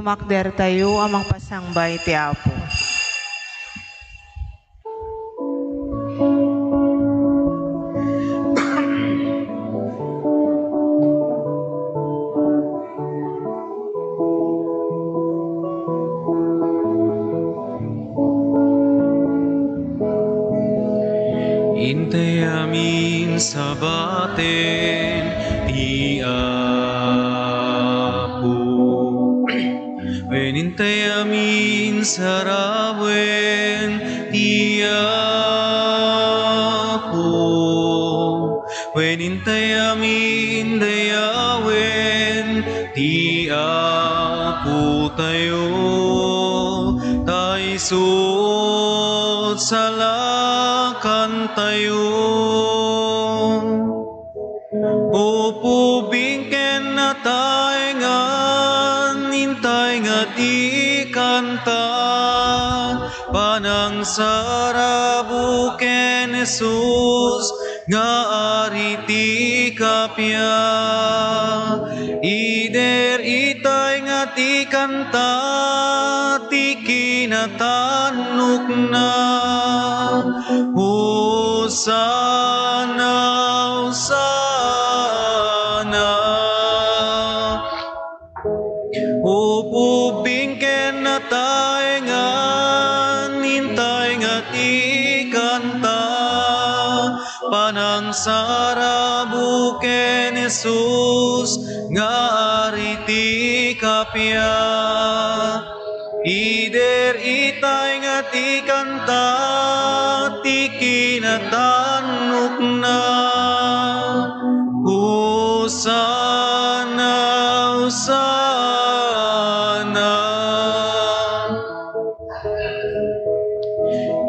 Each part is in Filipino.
Sumakder tayo amang pasangbay ti Apo. Intay amin sa batin ti Apo. Wenintay amin sa rawen ti Apo. Wenintay amin dayawen ti Apo tayo. Tay suot salakan tayo. Opo bingken na tayo nga nintay nga di kanta. Panang sarabuken Jesus nga ariti kapya. Ider itay nga ti kanta ti kinatanok na. Hosana, Hosana. Opo bingken na tayo nga nintay nga ti kanta. Panang sarabuken Jesus nga ariti kapya. Ider itay nga ti kanta ti kinatanok na. Hosana, Hosana.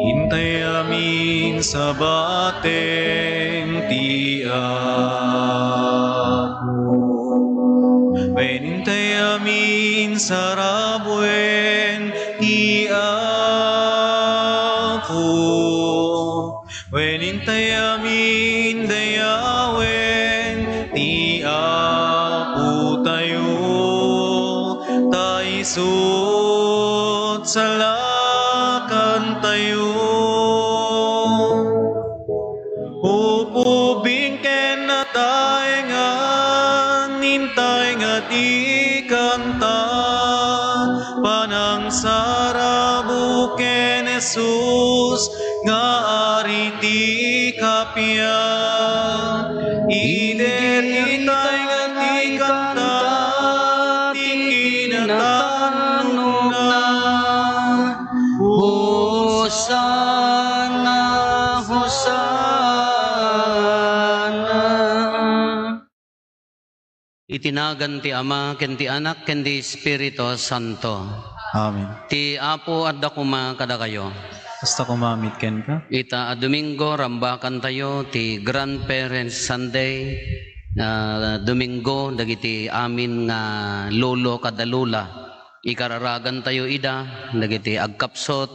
Intay amin sa baten ti Apo. Wenintay amin sa rabwen ti Apo. Wenintay amin dayawen ti Apo tayo. Tay suot salakan tayo. Opo bingken na tayo nga nintay nga di kanta. Panang sarabuken Jesus nga ariti kapya. Ider itay nga ti kanta ti kinatanok na. Hosana, Hosana. Itinagan ti Ama, ken ti Anak, ken ti Espiritu Santo. Amen. Ti Apo at dakuma kada kayo. Basta kumamit ken ka. Ita a Domingo, rambakan tayo ti Grandparents Sunday. Domingo, dagiti amin nga lolo kada lula. Ikararagan tayo ida, dagiti agkapsot,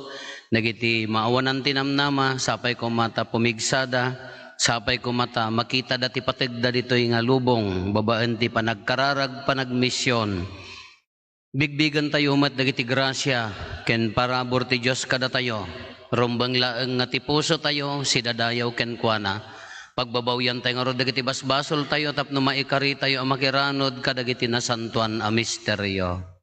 dagiti maawanan tinamnama, sapay ko mata pumigsada, sapay ko mata makita dati pategda dito'y nga lubong, babaan ti panagkararag panagmisyon. Bigbigan tayo umat dagiti grasya, ken parabor ti Diyos kada tayo. Rumbang laeng nga ti puso tayo, sidadayaw ken kuana. Pagbabawyan tayo nga ro dagiti basbasol tayo, tapno maikari tayo ang makiranod kadagiti nasantuan a misteryo.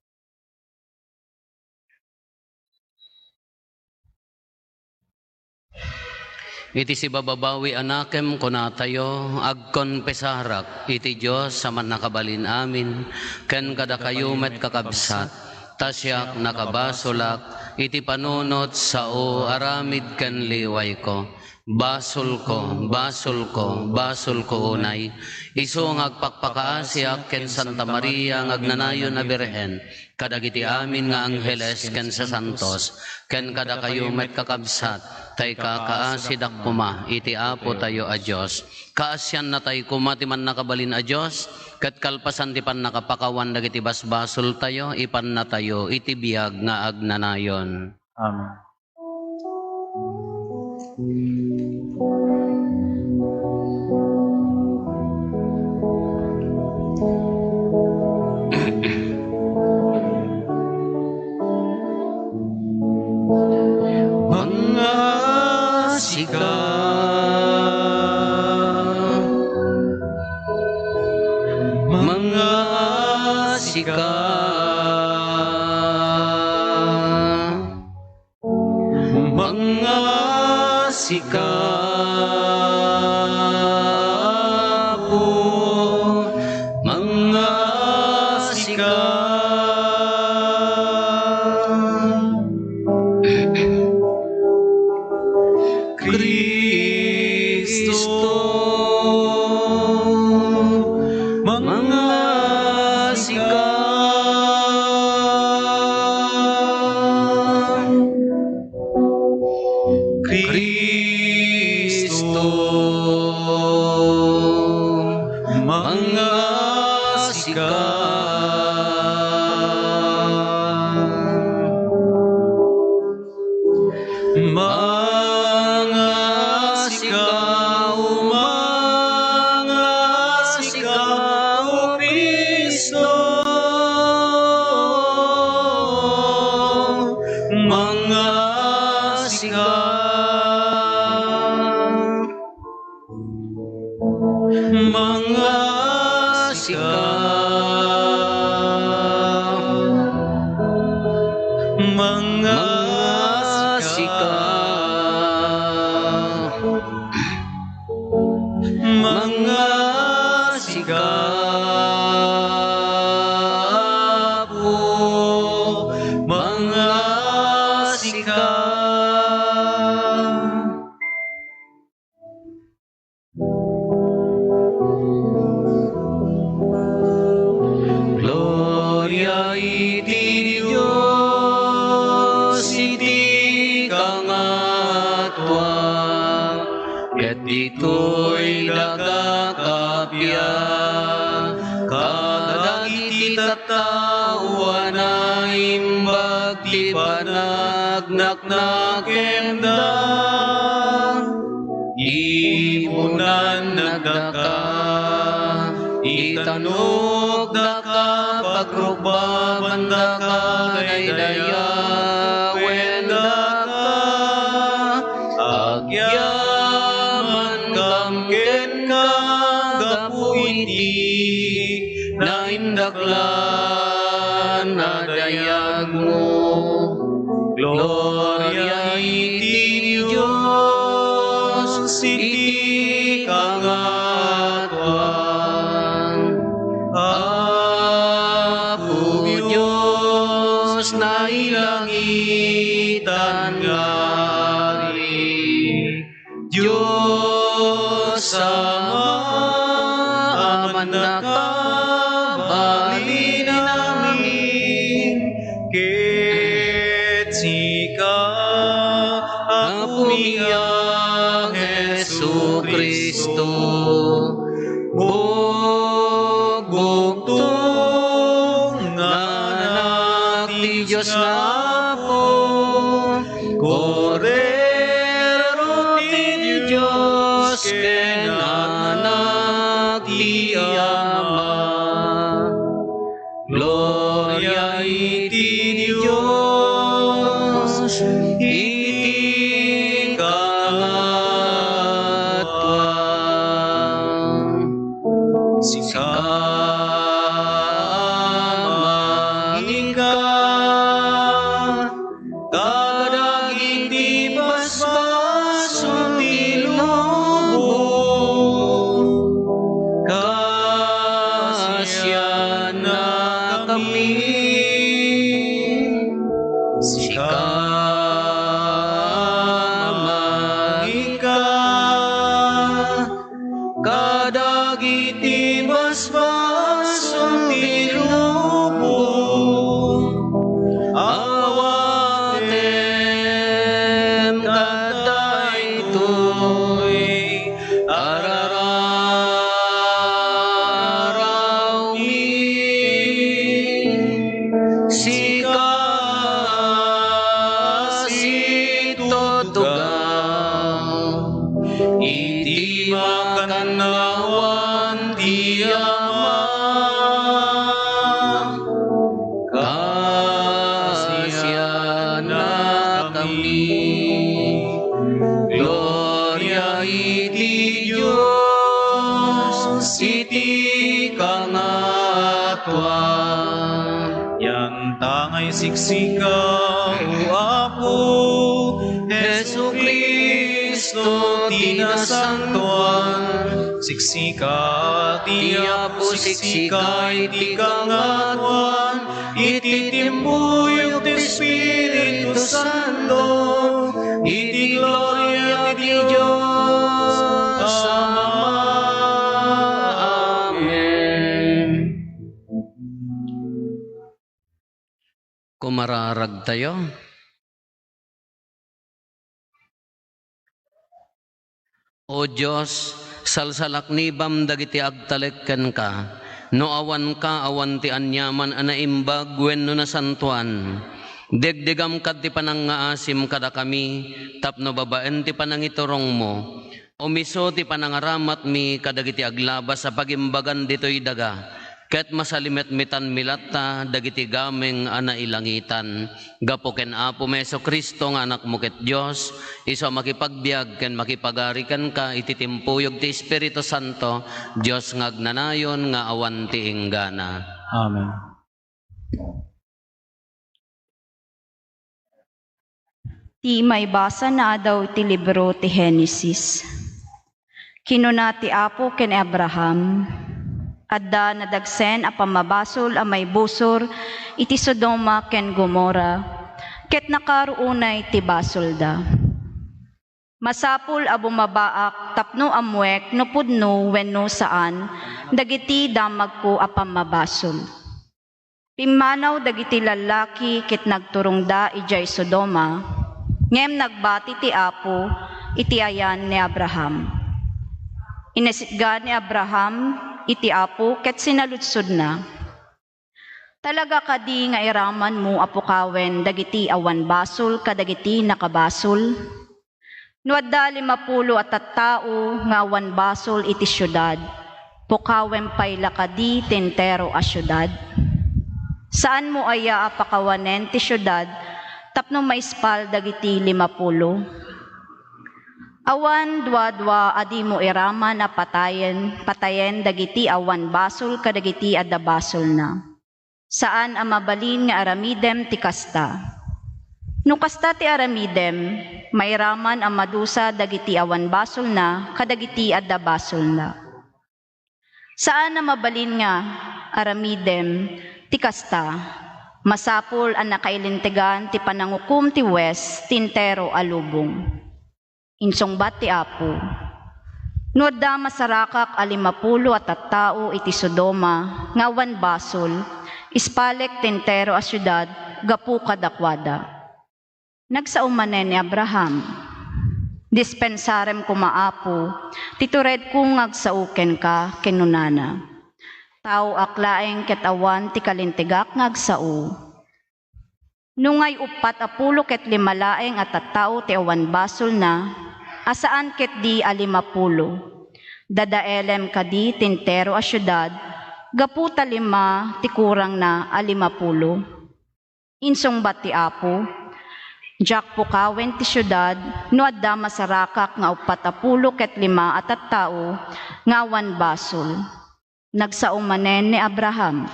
Iti si bababawi anakem kuna tayo agkonpesarak iti Diyos sa man nakabalin amin ken kada kayo met kakabsat tasyak nakabasolak iti panunot sao aramid ken liway ko. Basol ko, basol ko, basol ko unay. Iso nga agpakpakaasyak ken Santa Maria ngagnanayon na Birhen. Kadagiti amin nga angheles ken sa santos. Ken kada kayo met kakabsat. Tay kakaasidak kuma iti Apo tayo a Diyos. Kaasyan na tayo kumati man nakabalin a Diyos. Ket kalpasan ti pan nakapakawan dagiti basbasol tayo. Ipan na tayo iti biyag nga agnanayon. Amen. mga sika, mga sika, mga sika po, mga sika. Kristo, mga sika, Kristo, mga sika. Mga sikaw, mga sikaw, Kristo, mga sikaw, mga sikaw, mga sikaw, mga sikaw po, mga sikaw. Gloria iti Dios iti kangatwa, ket ditoy dagakapya, kadagiti tattao na imbag ti panagnaknakenda, ipunan nagdaka, itanok daka, pagrugbaban daka, daydaya, wenda ka, agyaman kamken ka, gapu iti, naindaklan na dayag mo. Gloria iti Diyos, iti kangatwan. Apo Diyos na ilangitan ngari, Diyos Ama, aman na kabali namin, ket sika apumiyang Jesu Kristo, bugbugtong nga anak ti Diyos na po, Cordero ti Diyos, ken anak ti Ama. Gloria iti Diyos, iti kangatwan. Sikamangika, kadagiti basbason ti lubong, kasyan na kami. Sikamangika, kadagiti basbason ti lubong, awatem kadaytoy arararaw min, sika situtugaw, iti makanawan ti Ama, kasya na Gloria iti Diyos, iti kangatuan. Yang tangay siksika, o Apo, Jesu Kristo, tinasantuan. Siksika, ti Apo, siksika, iti kangatuan, iti timbuyok ti Espiritu Santo, iti gloria ti Diyos. Amen. Kumararag tayo. O Diyos, salsalaknibam dagiti agtalekken ka, no awan ka awan ti anyaman anaimbag wenno nasantuan. Degdegam kad ti panangaasim kada kami, tapno babaen ti panangiturong mo. Omiso ti panangaramat mi kadagiti aglabas sa pagimbagan ditoy daga. Ket masalimet mitan milatta dagiti gameng anailangitan. Gapo ken Apo Meso Kristo nga anak mo ket Dios, iso makipagbiag ken makipagarikan ka iti timpuyog ti Espiritu Santo, Dios nga agnanayon nga awan ti inggana. Amen. Ti may basa na daw ti libro ti Genesis. Kinuna ti Apo ken Abraham, adda nadagsen a pamabasol a may busor iti Sodoma ken Gomora, ket nakaruunay ti basol da. Masapul a bumabaak tapno amwek no pudno wenno saan dagiti damag ko a pamabasol. Pimmanaw dagiti lalaki ket nagturong da ijay Sodoma, ngem nagbati ti Apo iti ayan ni Abraham. Inesitga ni Abraham iti Apo ket sinaludsod na. Talaga kadi nga iraman mo Apo kawen dagiti awan basol kadagiti nakabasol? No adda 50 at tattao nga awan basol iti syudad, pukawen payla kadi tentero a syudad. Saan mo aya apakawanen ti syudad tapno maispal dagiti 50? Awan dua-dua adi mo iraman na patayen dagiti awan basol kadagiti adda basol na. Saan ang mabalin nga aramidem ti kasta? No kasta ti aramidem, mairaman ang madusa dagiti awan basol na kadagiti adda basol na. Saan ang mabalin nga aramidem ti kasta? Masapol ang nakailintigan ti panangukum ti wes tintero alubong. Insungbat ti Apo, no da masarakak a 50 at tattao iti Sodoma nga awan basol, ispalek tentero a syudad gapu kadakwada. Nagsaumanen ni Abraham, dispensarem kumaapo, titured kung agsauken ka kenunana. Tao aklaeng ket awan ti kalintigak ngagsao. Nungay 40 ket 5 laeng at tattao ti awan basol na, asaan ket di a 50. Dadaelem kadi tintero a syudad, gaputa 5 ti kurang na a 50. Insungbat ti Apo, jak pukawen ti syudad, no adda masarakak nga 40 ket 5 at tattao nga awan basol. Nagsaumanen ni Abraham,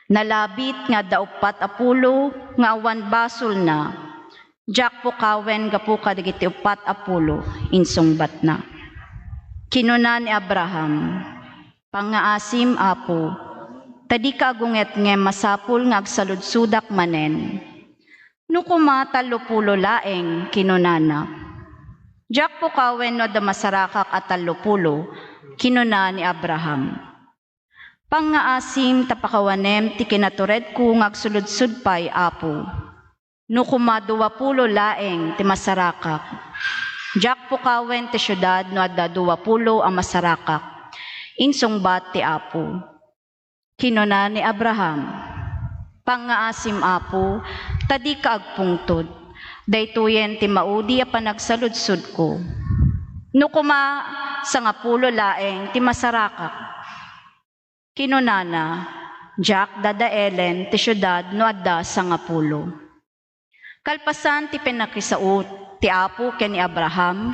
nalabit nga daupat 40 nga awan basol na, jak po kawen gapu kadagiti 40, insungbat na. Kinuna ni Abraham, pangaasim Apo, tadi kagunget nge masapul nga agsaludsudak manen. No kumata 30 laeng kinunana. Jak po kawen no da masarakak at 30, kinuna ni Abraham. Pangaasim tapakawanem ti kinatured ko ngagsulud-sud pay Apo. No kuma 20 laeng ti masarakak. Jak po kawen ti syudad no adda 20 ang masarakak. Insungbat ti Apo. Kinuna ni Abraham. Pangaasim Apo, tadi ka agpungtod. Daytoyen ti maudi a panagsaludsud ko. No kuma 10 laeng ti masarakak. Kinunana, jak dadaelen ti syudad no adda 10. Kalpasan ti pinakisaot ti Apo ken ni Abraham,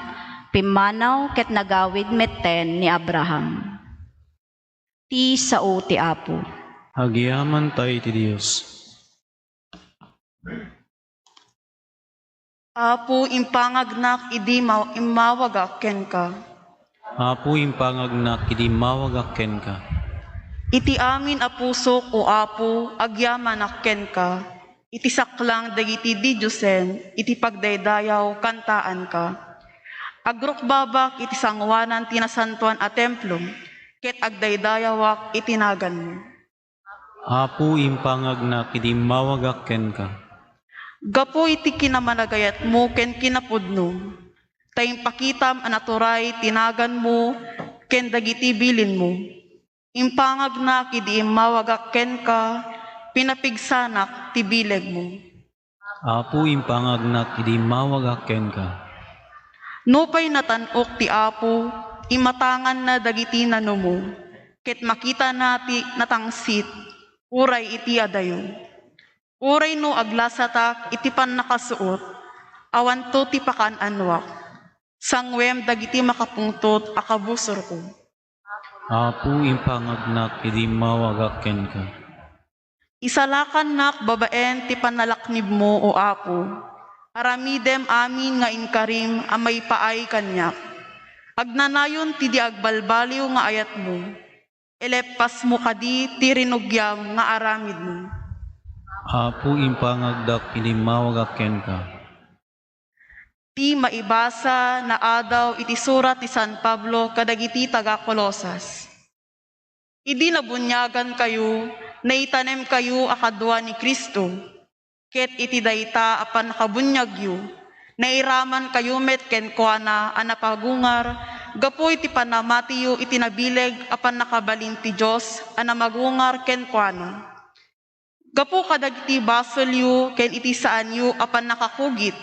pimanaw ket nagawid metten ni Abraham. Ti sao ti Apo. Agyaman tayo ti Diyos. Apo impangagnak idi imawagak ken ka. Apo impangagnak idi mawagak ken ka. Iti amin a pusok o Apo agyaman ken ka. Iti saklang dagiti di Diyosen iti pagdaydayaw kantaan ka. Agrukbabak iti sangwanan tinasantuan a templom ket agdaydayawak itinagan mo. Apo impangagnak idi mawagak ken ka. Gapo iti kinamanagayat mo ken kinapudno. Tayong pakitam anaturay tinagan mo ken dagiti bilin mo. Impangagnak idi mawagak ken ka, pinapigsanak ti bileg mo. Apo impangagnak idi mawagak ken ka. Nupay natanok ti Apo, imatangan na dagiti nano mo, ket makita nati natangsit, uray iti adayo. Uray no aglasatak iti pan nakasuot, awan to ti pakan anwak. Sangwem dagiti makapungtot akabusor ko. Apo impangagnak idi mawagak ken ka. Isalakan nak babaen ti panalaknib mo o Apo. Aramidem amin nga inkarim amay paay kanyak. Agnanayon ti di agbalbaliw nga ayat mo. Elepas mo kadi ti rinugyam nga aramid mo. Apo impangagdak idi mawagak ken ka. Ti maibasa na adaw iti surat ti San Pablo kadagiti taga Colosas. Idi nabunyagan kayo, naitanem kayo akadwa ni Kristo, ket iti dayta apan nakabunyagyo, nairaman kayo met ken kuana anapagungar, gapo iti panamatiyo iti nabileg apan nakabalin ti Diyos anamagungar ken kuana. Gapo kadagiti basolyo ken iti saanyo apan nakakugit,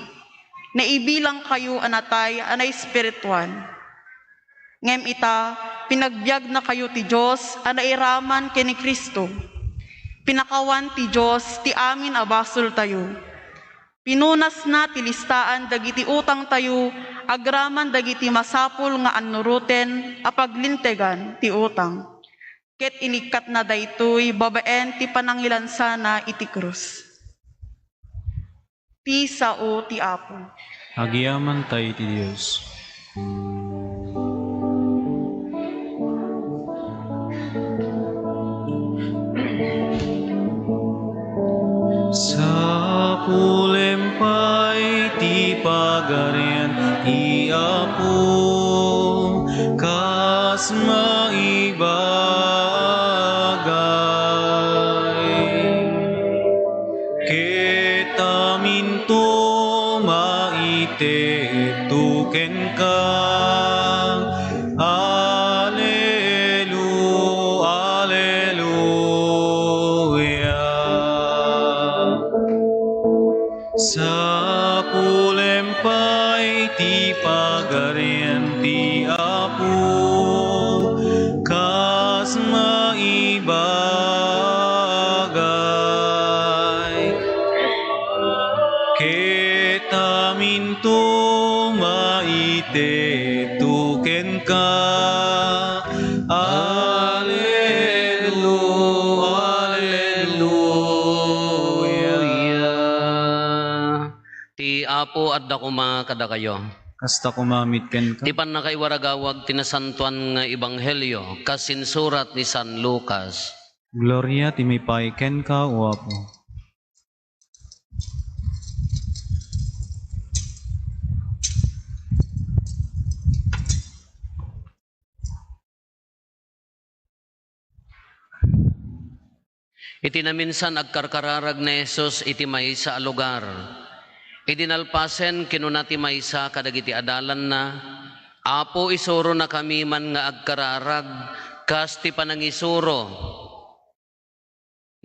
naibilang kayo anatay anay spirituan. Ngem ita, pinagbiag na kayo ti Diyos, anairaman ken ni Kristo. Pinakawan ti Diyos, ti amin abasol tayo. Pinunas na ti listaan dagiti utang tayo, agraman dagiti masapul nga anuruten, apaglintegan ti utang. Ket inikat na daytoy, babaen ti panangilan sana iti krus. Ti sao ti Apo. Agyaman tayo ti Diyos. Sa pulempay ti pagarian ti Apo, kas maibagay. Ket amin to maitetuken ka. Sa pulempay ti pagarian ti Apo, kas maibagay. Ket amin to maitetuken ka. Apo at dakuma kada kayo. Kasta kumamit ken ka. Ti pan nakaiwaragawag tinasantuan nga ebanghelyo kasinsurat ni San Lucas. Gloria ti may ken ka o Apo. Iti naminsan agkarkararag na Jesus iti maysa a lugar. Idinalpasen kinunati maysa kadagiti adalan na, Apo isuro na kami man nga agkararag, kas ti panangisuro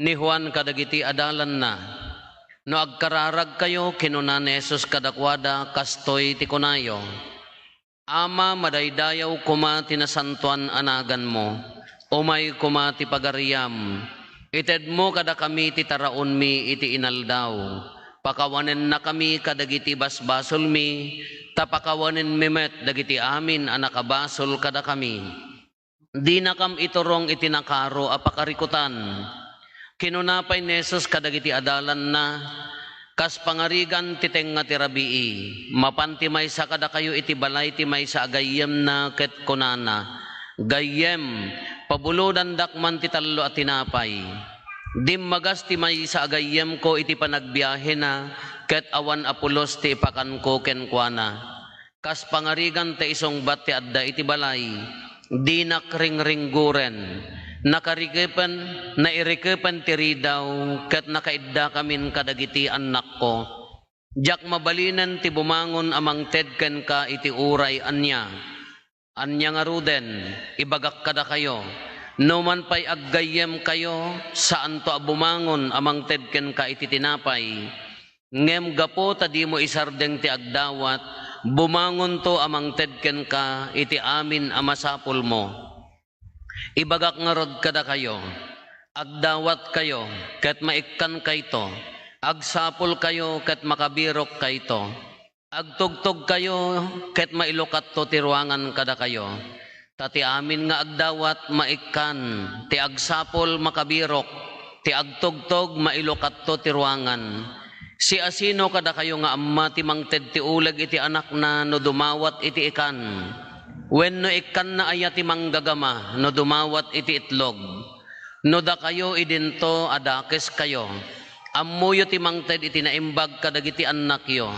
ni Juan kadagiti adalan na. No agkararag kayo kinuna ni Jesus kadakwada, kastoy ti kunayo. Ama madaydayaw kuma tinasantuan anagan mo, umay kuma ti pagariyam. Ited mo kada kami ti taraon mi iti inaldaw. Pakawanen na kami kadagiti basbasol mi, tapakawanen mimet dagiti amin anakabasol kada kami. Di na kam iturong itinakaro apakarikutan. Kinunapay ni Jesus kadagiti adalan na, kas pangarigan titeng nga tirabii, mapanti may sa kada kayo iti balay ti may sa agayem na ket kunana. Gayem, pabuludan dakman ti tallo at tinapay. Dim magas ti may sa agayem ko iti panagbiyahe na, ket awan apulos ti ipakan ko kenkwana. Kas pangarigan ti isong bat ti adda iti balay, di nakringringguren. Nakarikipan, nairikipan ti ridaw, ket nakaidda kamin kadagiti anak ko. Jak mabalinan ti bumangon amang tedken ka iti uray anya. Anya nga ruden, ibagak kada kayo. No man pa'y aggayem kayo, saan to bumangon amang tedken ka iti tinapay. Ngem gapo tadi mo isardeng ti agdawat, bumangon to amang tedken ka iti amin amasapul mo. Ibagak nga rod kada kayo, agdawat kayo, ket maikkan kayto, agsapul kayo, ket makabirok kayto. Agtugtog kayo, ket mailukat to ti ruangan kada kayo. Tati amin nga agdawat maikkan, ti agsapol makabirok, ti agtugtog mailukat to ti ruangan. Si asino kada kayo nga amma ti mangted ti uleg iti anak na no dumawat iti ikan. Wen no ikan na aya ti manggagama no dumawat iti itlog. No da kayo idinto adakes kayo. Ammuyo ti mangted iti naimbag kadagiti anak yo.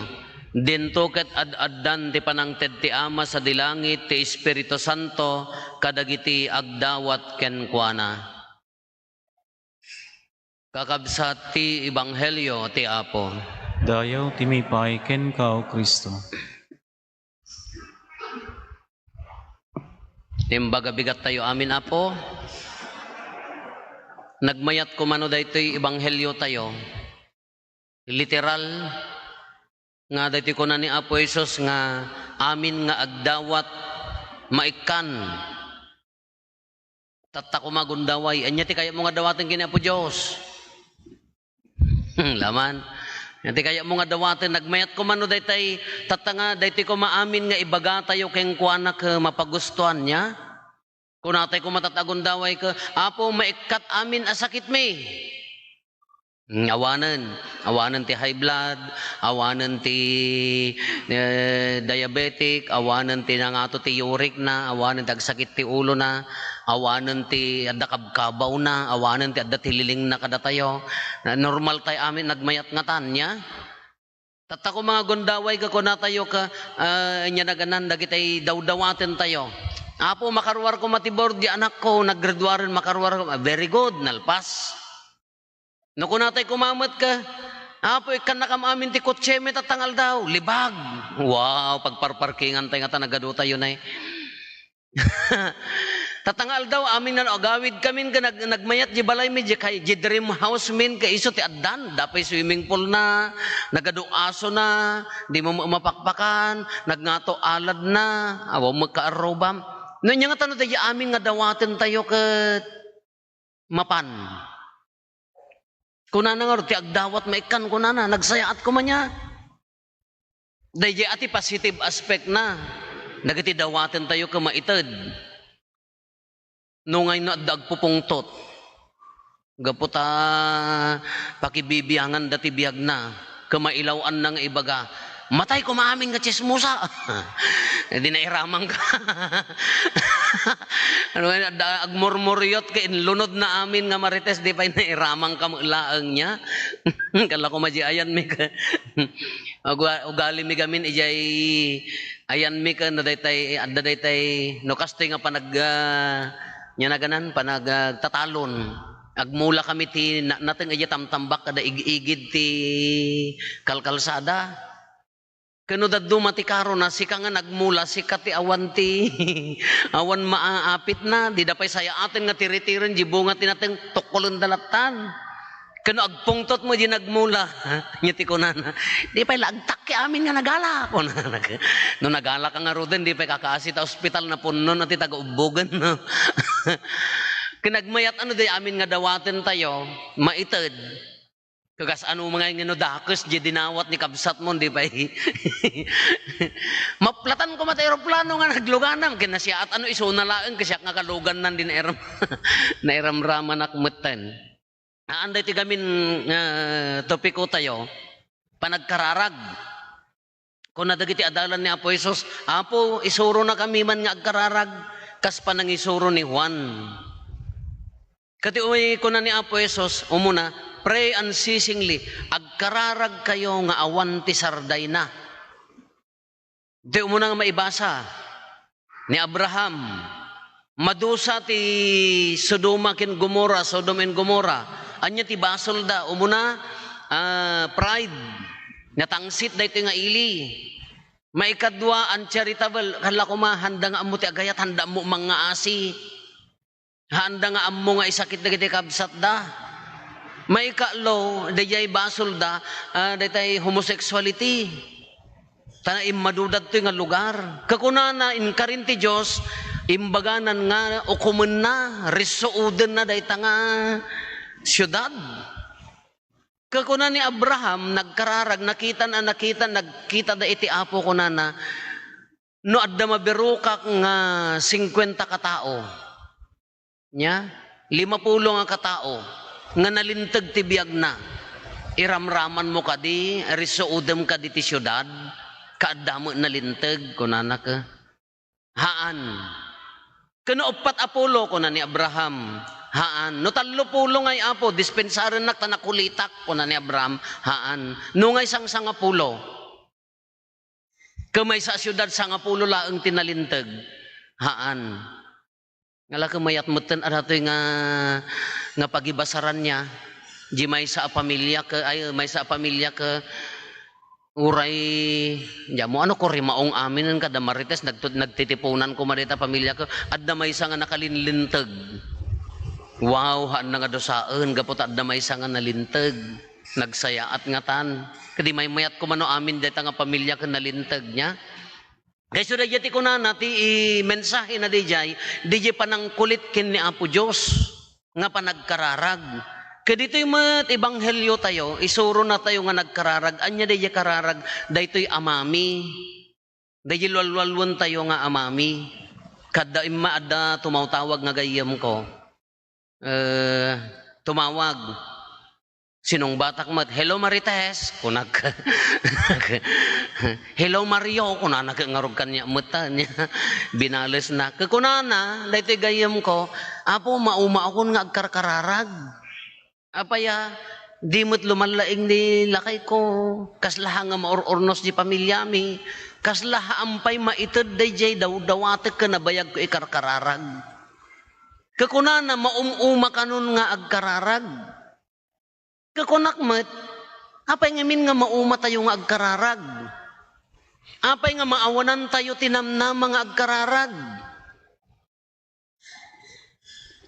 Dinto ket ad-addan ti panangted ti Ama sa dilangit ti Espiritu Santo kadagiti agdawat kenkwana. Kakabsat ti Ebanghelyo ti Apo. Dayaw timipay ken ka o Kristo. Timbaga bigat tayo amin Apo. Nagmayat ko mano daytoy Ebanghelyo tayo. Literal nga dati ko na ni Apo Jesus nga amin nga agdawat maikan. Tatta ko magundaway. Anya ti kaya mo nga dawatin kini Apo Diyos. Laman. Anya ti kaya mo nga dawatin. Nagmayat ko mano daytay tatta nga daytoy ko maamin nga ibaga tayo keng kuana ka mapagustuhan niya. Kung natay ko matatagundaway ka, Apo maikat amin asakit mi. Awanan ti high blood, awanan ti diabetic, awanan ti nangato ti uric na, awanan ti agsakit ti ulo na, awanan ti adda kabkabaw na, awanan ti adda tililing na kada tayo. Normal tayo amin nagmayat nga tanya. Tata ko mga gundaway ka kuna tayo ka nya naganan dagitay dawdawaten tayo. Apo makarwar ko matibor di anak ko naggraduaran makarwar ko. Very good, nalpas. No kunatay kumamat ka, Apo ikan nakamamin ti kotse may tatangal daw, libag. Wow, pagparparkingan tayo nga nagado tayo na tatangal daw, amin na agawid kami ka nagmayat di balay mi di dream house min ka iso ti addan, dapay swimming pool na, nagado aso na, di mo mapakpakan, nagngato alad na, awaw magkaarobam. No nya nga tanong tayo amin nga dawaten tayo ket mapan. Kunana nga, ti agdawat maikan kunana, nagsayaat ko man niya. Dahil ati positive aspect na, nagati dawaten tayo ka maitad. No ngay na dagpupungtot. Gaputa, pakibibiyangan dati biyag na, kamailawan ng ibaga. Matay ko maaming nga chismusa. Hindi na iramang ka. Agmurmuryot ka, inlunod na amin nga marites, di pa na iramang ka laang niya. Kala ko ayan mi ka. Ugali mi gamin, ijay, ayan mi ka, na daytay, adda daytay, no kastoy nga panag, nya na ganan, panag tatalon. Agmula kami ti, nating ija tamtambak, kada igid ti kalkalsada. Kano daddo matikaro na sika nga nagmula sika ti awan ti awan maaapit na di dapay saya atin nga tiritiren di bunga tinating tukulon dalatan. Kano agpungtot mo di nagmula nyati ko na di pay lagtak ki amin nga nagala ko na no nagala ka nga roden di pay kakaasi ta ospital na punno na ti taga-ubogan no. Kinagmayat ano di amin nga dawaten tayo maited. Kagas ano mga nga dakes di dinawat ni kabsat mo di ba? Maplatan ko matay aeroplano nga nagluganam kinasya at ano iso na laeng kasyak nga kalugan nan din eram nairamraman akmetten. Anday ti gamin topiko tayo panagkararag. Kung nadagiti adalan ni Apo Jesus, Apo isuro na kami man nga agkararag kas panang isuro ni Juan. Kati uwi ko na ni Apo Jesus, umuna, pray unceasingly, agkararag kayo nga awan ti sarday na. Di umuna nga maibasa ni Abraham, madusa ti Sodom and Gomorrah, anya ti basol da, umuna, pride, natangsit da ito nga ili. Maikadwa, uncharitable, kala ko handa nga amo ti agayat, handa mo mga asi. Handa nga amo nga isakit na kiti kabsat da. Maikalo, dayay basol da, dayay homosexuality. Tana imadudad to nga lugar. Kakunana, inkarin ti Diyos, imbaganan nga, ukumen na, risouden na dayta nga syudad. Kakuna ni Abraham, nagkararag, nakita da iti Apo ko na no adda mabirukak nga 50 katao. Nya, 50 nga katao, nga nalintag ti biyag na. Iramraman mo kadi, risoudem kadi ti syudad, kaadamo nalintag, kunana ka. Haan. Kano upat Apolo ko na ni Abraham, haan. No 30 ngay Apo, dispensaran nak tanakulitak ko na ni Abraham, haan. No ngay sang Apulo, kamay sa syudad sang Apulo laeng tinalintag, haan. Ngala kamayat meten ada toy nga pagibasaran niya, di may sa pamilya ka uray mo ano ko rimaong amin kada marites nagtitipunan ko marita pamilya ko adda may nga nakalinlintag. Wow, haan na nga dosaan gapot adda may nga nalintag. Nagsayaat nga tan. Kadi may mayat ko mano amin deta nga pamilya ka nalintag niya. Kaya so dayati ko na nati mensahe na dijay panang kulit kin ni Apo Diyos nga panagkararag. Kaya dito'y mat ebanghelyo tayo, isuro na tayo nga nagkararag. Anya dayay kararag, dayto'y amami. Dayay walwalwan tayo nga amami. Kada imma adda tumawtawag nga gayam ko. Tumawag. Sinong batak mat, hello Marites, kunag. Hello Mario, kunana ngarog kanya mata niya. Binales na. Kakunana, dahito gayam ko, Apo mauma ako nga agkarkararag. Apaya, di mo't lumalaing ni lakay ko. Kaslaha nga maorornos di pamilyami. Kaslaha ampay maitad dayjay daw-dawatek ka nabayag ko ikarkararag. Kakunana, maumuma kanon nga agkararag. Kakunakmat, apay nga min nga mauma tayo nga agkararag. Apay nga maawanan tayo tinamnam mga agkararag.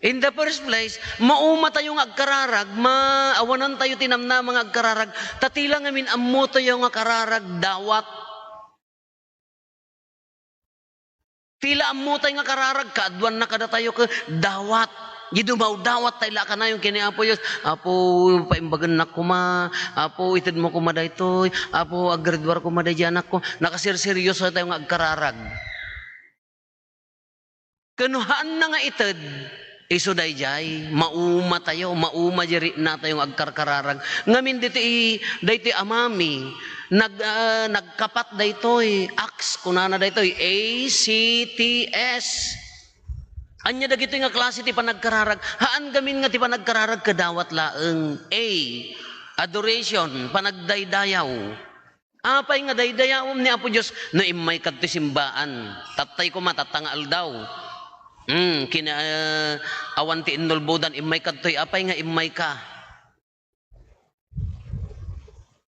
In the first place, mauma tayo nga agkararag, maawanan tayo tinamnam mga agkararag, tatila nga min ammo tayo nga kararag dawat. Tila ammo tayo nga kararag, kaadwan na kada tayo ka dawat. Gidumaw dawat tayo laka na yung kini Apo Diyos. Apo, paimbagan na kuma. Apo, itid mo kuma daytoy. Apo, agradwar kuma dayjan ako. Nakasir-seryoso tayo nga agkararag. Kanuhaan na nga itid. Iso dayjay, mauma tayo, mauma jari na tayo nga agkarkararag. Ngamin dito amami, nagkapat daytoy, ACTS, kunana daytoy, ACTS. Anya dagito nga klase ti panagkararag. Haan gamin nga ti panagkararag kadawat laeng. A. Adoration, panagdaydayaw. Apay nga daydayaw ni Apo Diyos no imay kadto simbaan. Tatay ko matatangal daw. Awan ti inulbudan imay kadtoy apay nga imay ka.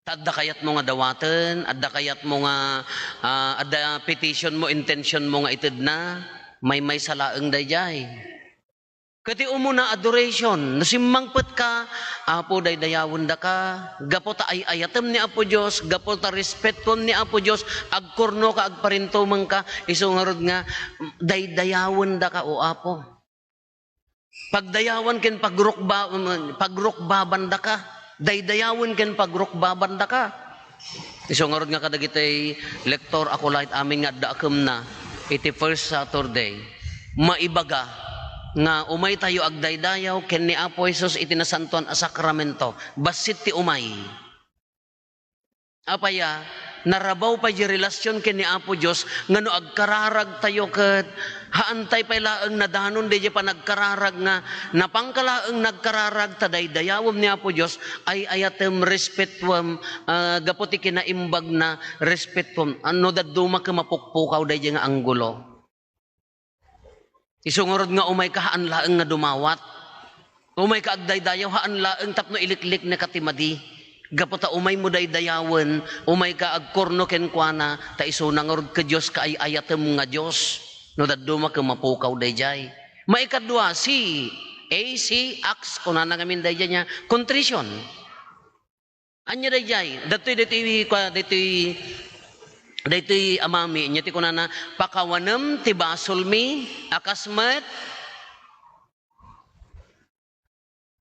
Adda kayat mo nga dawaten, adda kayat mo nga adda petition mo, intention mo nga ited na. May salaeng dayjay. Kati umuna adoration, nasimmangpet ka, Apo daydayawon da ka, gapo ta ayatem ni Apo Diyos, gapo ta respeton ni Apo Diyos, agkurno ka, agparintumang ka, isungarod nga, daydayawon da ka o Apo. Pagdayawan ken pagrukbaban da ka, Daydayawon ken pagrukbabanda ka. Isungarod nga kadagitay lektor ako light amin nga daakem na iti first Saturday. Maibaga nga umay tayo agdaydayaw ken ni Apo Jesus iti nasantuan a sakramento. Basit ti umay. Apaya narabaw pa di relasyon ken ni Apo Dios ngano agkararag tayo ket haantay pay laeng nadanon di pa nagkararag nga napangkalaeng nagkararag tadaydayawom ni Apo Dios ay ayatem respetuam gaputi kinaimbag na respetuam ano daduma ka mapukpukaw dayjay nga anggulo. Isungurod nga umay ka haan laeng nga dumawat. Umay ka agdaydayaw haan laeng tapno iliklik na katimadi. Gaputa umay mo daydayawan, umay ka agkorno ken kuana, ta iso nangurod ka Dios ka ay ayatem nga Dios. No daduma ka mapukaw dayjay. Maikadwa si AC acts kuna na ngamin dayjay nya contrition. Anya dayjay, datoy amami nya ti kuna na pakawanem ti basulmi akasmet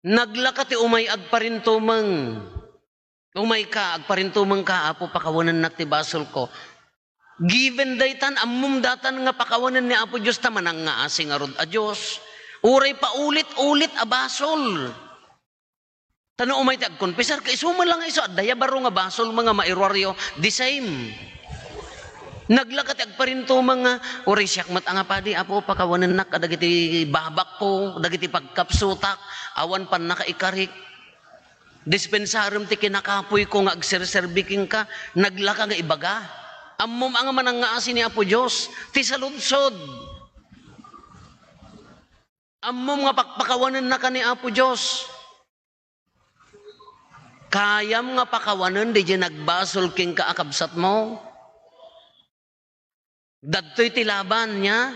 naglaka ti umay agparintumeng. Umay ka, agparintumang ka, Apo, pakawanan na ti basol ko. Given daytan, amum datan nga pakawanan ni Apo Diyos, tamanang nga asing arod a Diyos. Uray pa ulit-ulit a basol. Tano umay ti agkonfesar, kaisuman lang iso, daya baro nga basol, mga mairwaryo, the same. Naglakat agparintumang nga, uray siyak mat nga padi, Apo, pakawanan na, kadagiti babak po, dagiti pagkapsutak, awan pan nakaikarik. Dispensarum ti kinakapoy ko nga agserserbiking ka, naglaka nga ibaga. Ammom ang manang nga asin ni Apo Diyos, ti saludsod. Ammom nga pakpakawanan na ka ni Apo Diyos. Kayam nga pakawanan, di dyan nagbasol king kaakabsat mo. Dadto'y tilaban niya.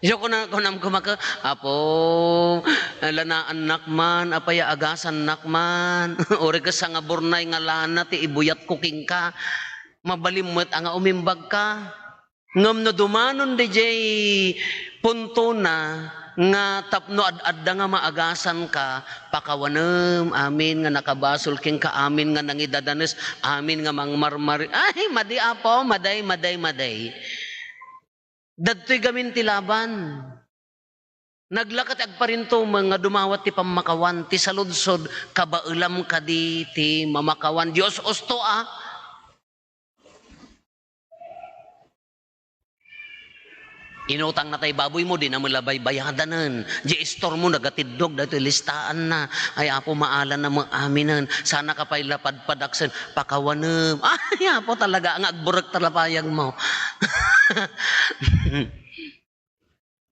Yo kunam kumaka Apo lanaan nakman apaya agasan nakman ore ka sa nga burnay nga lana ti ibuyat kuking ka mabalimmet nga umimbag ka ngem no dumanon DJ punto na nga tapno ad-adda nga maagasan ka pakawanem amin nga nakabasol king ka amin nga nangidadanes amin nga mangmarmari ay madi Apo maday. Dadto'y gamin ti laban. Naglakat agparinto mga dumawat ti pamakawan, ti saludsod, kabailam kadi ti mamakawan. Diyos osto Inutang na tay baboy mo, di na malabay bayadanan. Di istor mo, nagatidog, dito listaan na. Ay, Apo, maalan na mga aminan. Sana ka pa'y lapad-padaksen, pakawanem. Ay, Apo, talaga, ang agburek talapayag mo.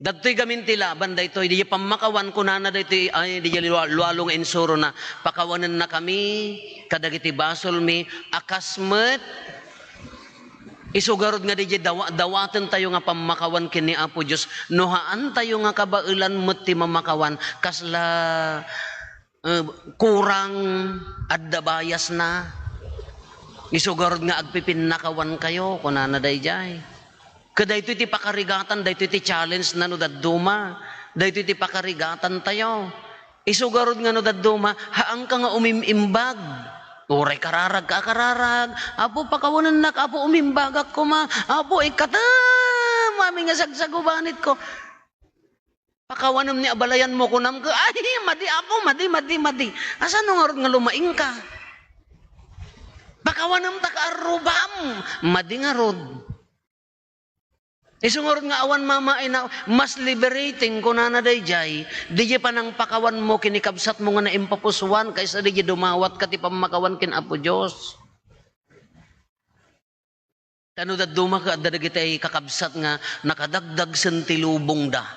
Dato'y gamin ti laban, dito, di pamakawan ko na dito, ay, di lualong ensuro na, pakawanan na kami, kadagiti basol mi, akasmet, isugarod nga di dawatan tayo nga pamakawan kini Apo Diyos. Nohaan tayo nga kabailan mo't ti mamakawan. Kasla kurang addabayas na. Isugarod nga agpipinakawan kayo. Kunana dayjay. Kada ito ti pakarigatan, dahito ti challenge na no daduma. Dahito ti pakarigatan tayo. Isugarod nga no daduma, haang ka nga umimimbag. Uray kararag. Apo pakawanan nak, Apo umimbagak ko ma. Apo ikatam, mami nga sagsagubanit ko. Pakawanam ni abalayan mo kunam ko. Ay, madi Apo, madi. Asa nung nga lumaing ka? Pakawanam tak arubam. Madi nga rod. Isungurod nga awan mama ay na mas liberating kunana dayjay di pa nang pakawan mo kinikabsat mo nga na impapuswan kaysa di dumawat ka ti pamakawan kin Apo Dios. Tano daduma ka dadagitay kakabsat nga nakadagdag sen ti lubong da.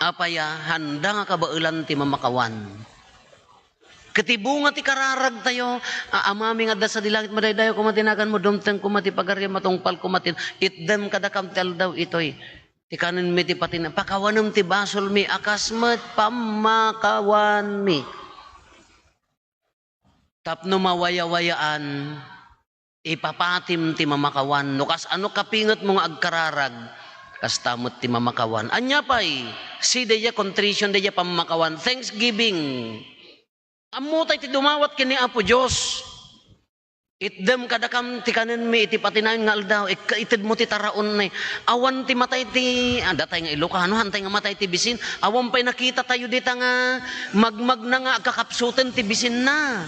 Apaya handa nga kabailan ti mamakawan. Katibo nga ti kararag tayo, amami nga da sa dilangit madaydayo kumatinakan mo, dumteng kumati pagarya matungpal kumatin, itdem kada kamtel daw itoy. Ti kanin mi ti patin, pakawanam ti basol mi, akasmet pamakawan mi. Tapno mawaya-wayaan, ipapatim ti mamakawan, no kas ano kapingat mo nga agkararag, kas tamot ti mamakawan. Anya pa'y, si deya contrition deya pamakawan, thanksgiving. Ammo tayo ti dumawat kini Apo Diyos. Itdem kadakam ti kanin mi iti patinayon nga aldaw. Itid mo ti taraon na. Awan ti matay ti, datay nga Ilocano, hantay nga matay ti bisin. Awan pa'y nakita tayo dita nga magmag na nga kakapsutin ti bisin na.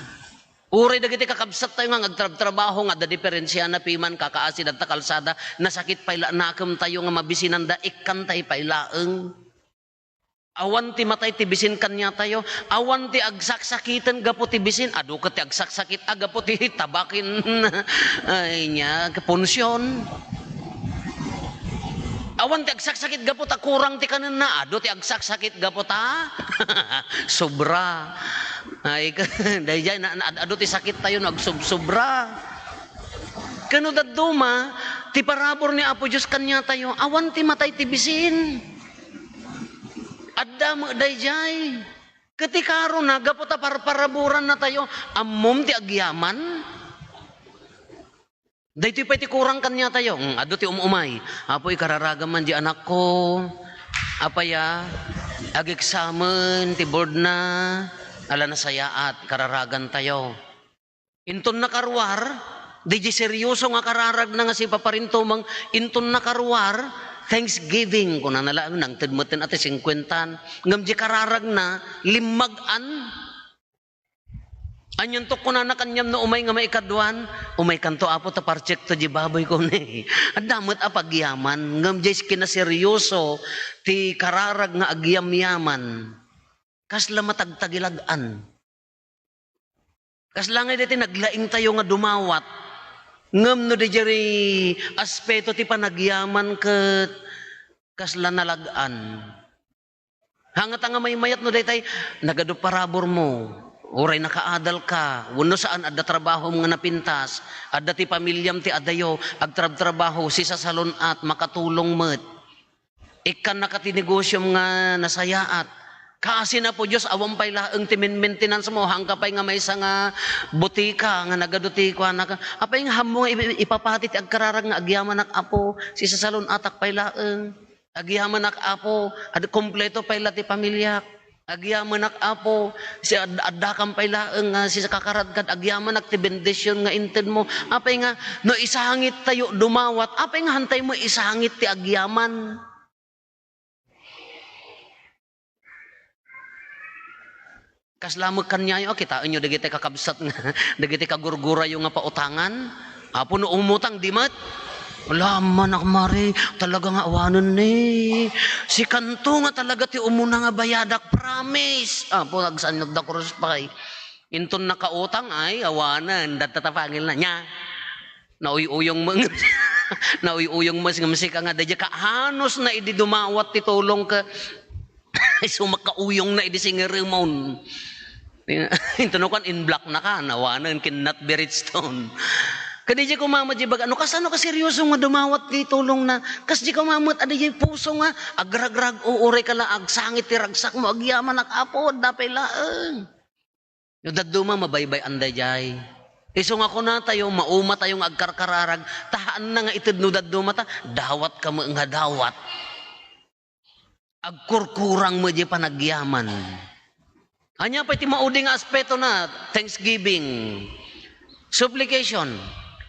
Uray dagiti kakabsat tayo nga agtrabaho nga da diferensya na piman kakaasid at kalsada nasakit payla nakam tayo nga mabisinan da ikantay paylaeng. Awan ti matay ti bisin kanya tayo. Awan ti agsaksakitan gapo ti bisin. Ado ka ti agsaksakit agapo ti tabakin ay niya kapunsyon. Awan ti agsaksakit gapo ta kurang ti kanan na. Ado ti agsaksakit gapo ta sobra. Ay dahil ado ti sakit tayo nagsubsobra. Kano daduma ti parabor ni Apo Diyos kanya tayo. Awan ti matay ti bisin. Adda mo dayjay. Ketikaro na gapota parparaburan na tayo. Ammom ti agyaman. Daytoy pa ti kurang kanya tayo. Ado ti umumay. Apoy kararagam man di anak ko. Apaya ag-examen ti board na. Ala na sayaat kararagan tayo. Inton na karwar. Di seryoso nga kararag na nga si paparintumang. Inton na karwar. Thanksgiving kung nanalaan nang tidmutin ati 50 ngam di kararag na limagan anyan to kuna na kanyam no umay nga maikadwan umay kanto apo ta parchek to di baboy ko ni adamot apagyaman ngam di kinaseryoso ti kararag nga agyamyaman kasla matagtagilagan kasla nga diti naglaing tayo nga dumawat ngam no di jeri aspeto ti panagyaman ket kasla nalagaan. Hangat nga may mayat no daytay nagado parabor mo. Uray nakaadal ka. Wenno saan adda trabaho nga napintas. Adda ti pamilyam ti adayo agtrabaho si sa salon at makatulong met. Ikan nakatinegosyo nga nasayaat. Kasi na po Diyos, awang pay laeng ti maintenance mo, hangka pay nga may isa nga butika, nga nagaduti ko, apay nga hamo ipapati ti agkararag nga agyaman ak apo, si sa salon atak pay laeng, agyaman ak apo, ad kompleto pay la ti pamilya, agyaman ak apo, si adakam pay laeng, si sa kakaradkad, agyaman ak ti bendisyon nga inted mo, apay nga, no isahangit tayo dumawat, apay nga hantay mo isahangit ti agyaman. Kaslamag kanya yung kitaan nyo dagiti kakabsat nga dagiti kagurgura yung nga pautangan apo no umutang di mat wala man akmari talaga nga awanan ni si kanto nga talaga ti umuna nga bayadak promise apo nagsanod da krus pa kay inton nakautang ay awanan datatapangil na nya nauyuyong mga nauyuyong mas nga masika nga dadya ka hanos na idi dumawat ti tulong ka sumakauyong na idi singerimon. Intunukan in black na ka, nawanan cannot be Redstone. Kadi di ko mamad di baga, ano kasano ka seryoso nga dumawat di tulong na, kas di ko mamad, adi di puso nga, agragrag uure ka la, agsangit ti ragsak mo, agyaman nakapod, dapay laeng. Yung daduma, mabaybay anday jay. Iso nga ko na tayo, mauma tayong agkarkararag, tahaan na nga itid no daduma ta, dawat ka mo nga dawat. Agkurkurang mo di panagyaman. Anya pa iti maudi nga aspeto na Thanksgiving, supplication,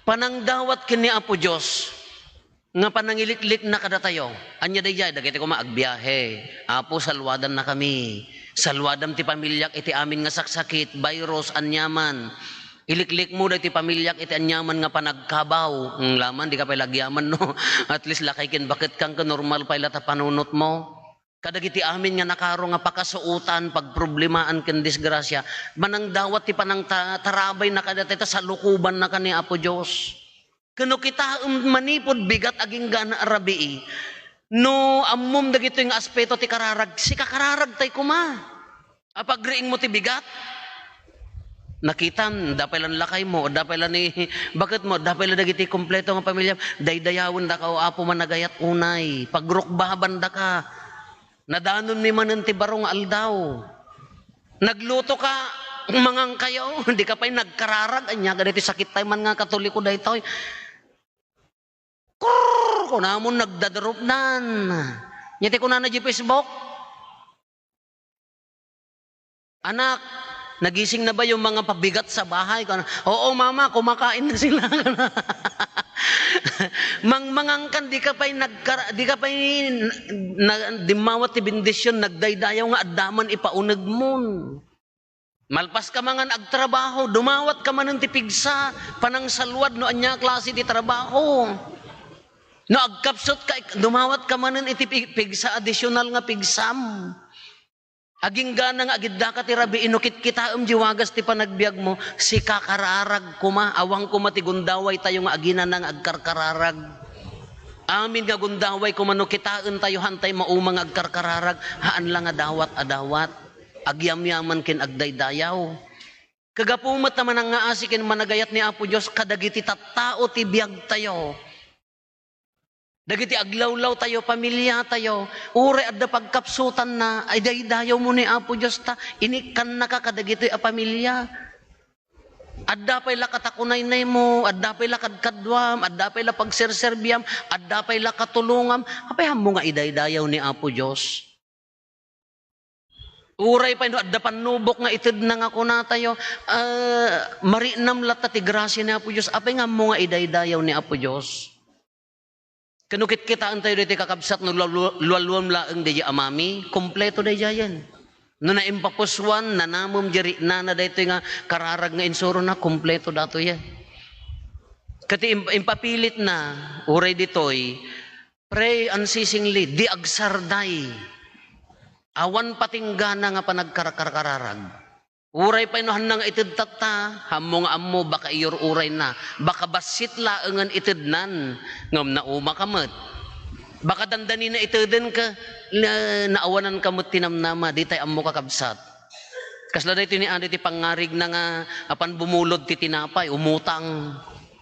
panangdawat kini Apo Diyos, nga panangiliklik na kada tayo. Anya dayjay dagiti ko maagbiyahe. Apo salwadan na kami. Salwadam ti pamilyak iti amin nga saksakit, virus anyaman. Iliklik mo dati pamilyak iti anyaman nga panagkabaw. Laman di ka pa lagyaman no. At least lakay kin bakit kang normal pa ilata panunot mo. Kadagiti amin nga nakaro nga pakasuutan pagproblemaan ken disgrasya manang dawat ti panang tarabay na kadata sa lukuban na kani Apo Dios kuno kita manipod bigat aging gana arabi no ammom dagito nga aspeto ti kararag si kakararag tay kuma apagriing mo ti bigat nakita dapay lan lakay mo dapay lan ni bakit mo dapay lan dagiti kompleto nga pamilya daydayawon da ka o Apo managayat unay pagrukbaban da ka. Nadanon mi man ti barong aldaw. Nagluto ka mangang kayo, hindi ka pa'y nagkararag anya ganiti sakit tayo man nga Katoliko daytoy. Ko namon nagdadarop nan. Nyati ko na di Facebook. Anak, Nagising na ba yung mga pabigat sa bahay? Oo, mama, kumakain na sila. Mangmangangkan, di ka pa'y dimawat ti bendisyon, nagdaydayaw nga addaman ipaunag mon. Malpas ka mga nagtrabaho, dumawat ka man ng tipigsa, panang salwad no anya klase ti trabaho. No agkapsot ka, dumawat ka man ng itipigsa, additional nga pigsam. Aging gana nga agid ka ti rabi, inukit kita jiwagas ti panagbiag mo, si kakararag kuma, awang kuma ti gundaway tayo nga agina nang agkarkararag. Amin nga gundaway kumano kitaan tayo hantay maumang agkarkararag, haan lang adawat adawat, agyamyaman kin agdaydayaw. Kagapumat naman ang nga asikin managayat ni Apo Diyos, kadagiti tattao ti biag tayo. Dagiti aglawlaw tayo, pamilya tayo, ure adda pagkapsutan na, ay daydayaw mo ni Apo Diyos ta, inikan na ka kadagiti a pamilya. Adda pa'y lakatakunay mo, adda pa'y lakadkadwam, adda pa'y lapagserserbiam, adda pa'y lakatulungam, apay mo nga idaydayaw ni Apo Diyos. Uray pa, adda panubok nga itid na nga kuna tayo, marinam lata ti grasya ni Apo Diyos, apay nga mo nga idaydayaw ni Apo Diyos. Kanukit kitaan tayo dito kakabsat no luwaluam laeng deja amami, kompleto deja yan. No na impapuswan, nanamom jeri na dito nga kararag nga insuro na, kompleto dato yan. Kati impapilit na, uray ditoy, pray unsceasingly, di agsarday. Awan patinggana nga panagkararag. Uray pa inuhan na nga itid tata, hamo nga ammo, baka iyor uray na, baka basit laengan itidnan, ngam na umakamot. Baka dandanin na itidin ka, naawanan kamot tinamnama, di tayo ammo kakabsat. Kasla na ito ni Andi ti pangarig na nga, apan bumulod ti tinapay, umutang,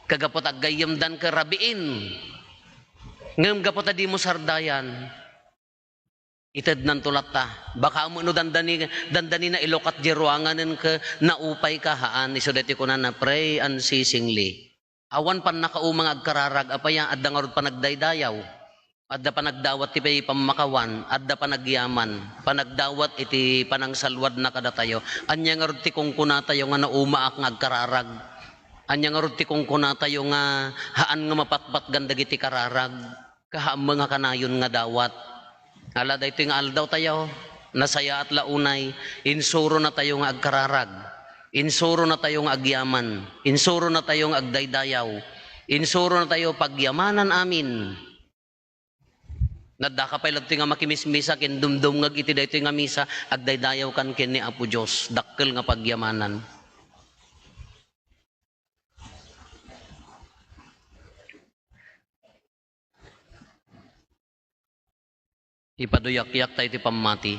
kagapot agayam dan ka rabiin. Ngam gapot di mo sardayan, itad nan tulata. Baka mo no dandani na ilokat jeruanganen ka naupay ka haan isodeti ko na pray unceasingly. Awan pan nakaumang agkararag apaya adda ngarud panagdaydayaw. Adda panagdawat ti pay pamakawan, adda panagyaman, panagdawat iti panangsalwad na kada tayo. Anya ngarud ti kungkuna tayo nga naumaak nga agkararag. Anya ngarud ti kungkuna tayo nga haan nga mapatpat ganda giti kararag. Kahaan mga kanayon nga dawat. Ala dayto nga aldaw tayo, nasaya at launay, insuro na tayo nga agkararag, insuro na tayo nga agyaman, insuro na tayo nga agdaydayaw, insuro na tayo pagyamanan amin. Nadda ka pa'y lagto nga makimismisa, kin dumdum nga iti dayto nga misa, agdaydayaw kan kin ni Apo Diyos, dakkel nga pagyamanan. Ipaduyak-yak tayo iti pamati.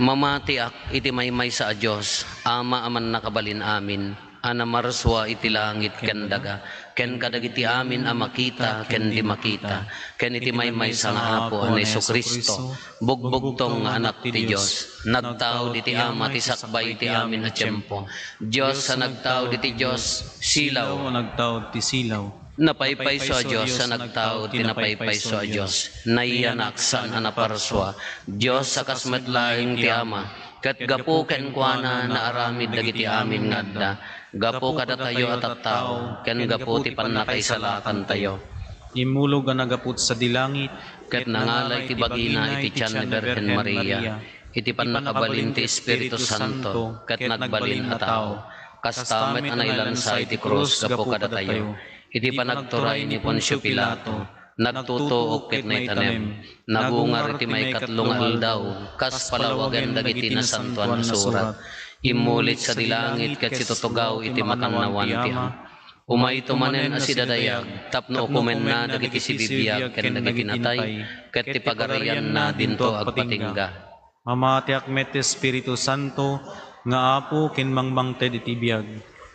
Mamatiak iti maymay sa Diyos, ama aman nakabalin amin. Ana marswa iti langit ken daga, ken kadagiti amin a makita ken di makita, ken iti maymay sa nga Apo ani Jesucristo, bugbugtong nga anak ti Dios, nagtao diti ama ti sakbay ti amin a tiempo. Dios sa nagtao diti Dios, silaw nagtao ti silaw. napaypay sa Diyos sa nagtao, tinapaypay sa Diyos, naiyanak saan anaparswa, Diyos sa kasmetlaing ti Ama, kat gapu ken kuana na aramid dagiti amin nga adda, gapu kada tayo at tao, ken gapu ti panakaisalakan tayo. Imulog nga nagaput sa dilangit, Ket nangalay ti bagina iti tiyan ni Birhen Maria, iti panakabalin ti Espiritu Santo, ket nagbalin a tao, kastamet anailansay ti krus gapu kada tayo. Iti panagturay ni Poncio Pilato, nagtutuok ket naitanem, nagungar iti may katlong aldaw, kas palawagan dagiti na santuan na surat, imulit sa dilangit ket situtugaw iti makannawan ti Ama. Umayto manen asidadayag, tapno ukumen na dagiti sibibiyag ken dagiti natay, ket ti pagarian na dinto agpatingga. mamati akmet ti Espiritu Santo, nga apo ken mangmangted iti biyag.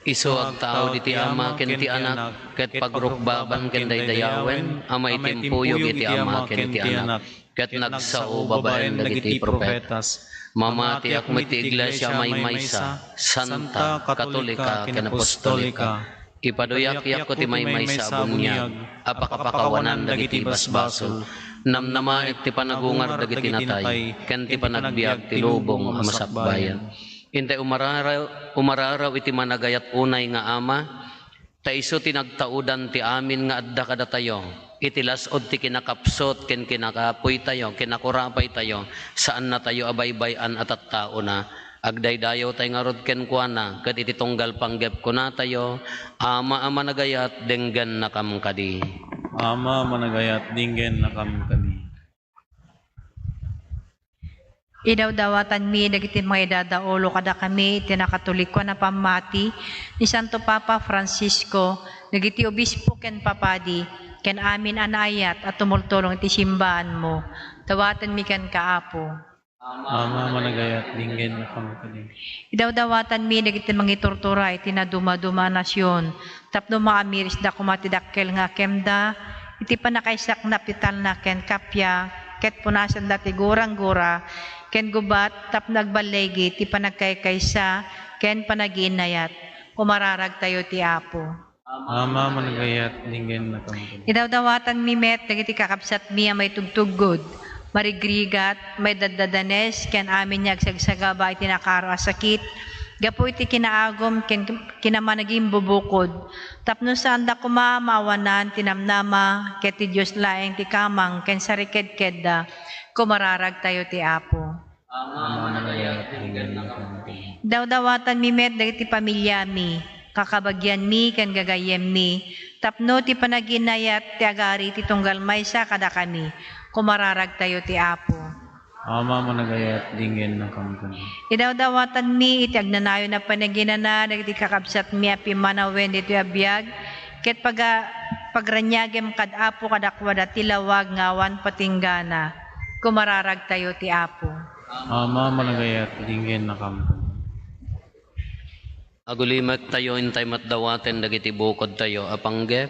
Isu agtao diti Ama ken ti Anak, ket pagrukbaban ken daydayawen, ama itimpuyog iti Ama ken ti Anak, ket nagsao babaen dagiti propetas. Mamati akmet ti Iglesia maymaysa, Santa, Katolika, ken Apostolika. Ipaduyak-yak ko ti maymaysa bunyag, apakapakawanan dagiti basbasol, namnama iti panagungar dagiti natay, ken ti panagbiag ti lubong a masakbayan. Intay umararaw iti managayat unay nga ama, ta iso tinagtaudan ti amin nga adda kada tayo. Iti lasod ti kinakapsot, ken kinakapoy tayo, kinakurapay tayo, saan na tayo abaybayan at tao na. Agdaydayaw tayo nga rod ken kuana, kat iti tunggal panggep ko na tayo, ama nagayat, denggan na kamkadi. Ama managayat dinggen na kamkadi. Idawdawatan mi dagiti mga idadaulo kada kami iti nakatulik ko na pamati ni Santo Papa Francisco dagiti obispo ken papadi ken amin anayat at tumultulong iti simbaan mo. Dawatan mi ken kaapo. Ama managayat dinggen na kamkadi. Idawdawatan mi dagiti mga tortura iti naduma-duma nasyon tapno maamiris da kumatidakkel nga kemda iti panakaisak na pital na ken kapya ket punasan dati gurang-gura ken gubat tap nagbalegi ti panagkaykaysa ken panaginayat umararag tayo ti Apo. Ama managayat dinggen na kamkadi. Idawdawatan mi met dagiti kakabsat mi a may tugtuggod marigrigat may daddadanes ken amin niya agsagsagaba iti nakaro a sakit gapu iti kinaagom ken kinamanagim bubukod tapno saan da kumamawanan tinamnama ket ti Dios laeng ti kamang ken sariked da kumararag tayo ti Apo. Ama managayat dinggen na kamkadi. Dawdawatan mi met dagiti pamilya mi kakabagyan mi ken gagayem mi tapno ti panaginayat ti agari ti tunggal maysa kada kami kumararag tayo ti Apo. Ama managayat dinggen na kamkadi. Idawdawatan mi iti agnanayo na panaginana dagiti kakabsat mi api manawen dito abiyag ket pagranyagem kad Apo kadakwada ti lawag ngawan patinggana kumararag tayo ti Apo. Ama managayat dinggen na kamkadi. Agulimek tayo intay matdawaten dagiti bukod tayo apanggep.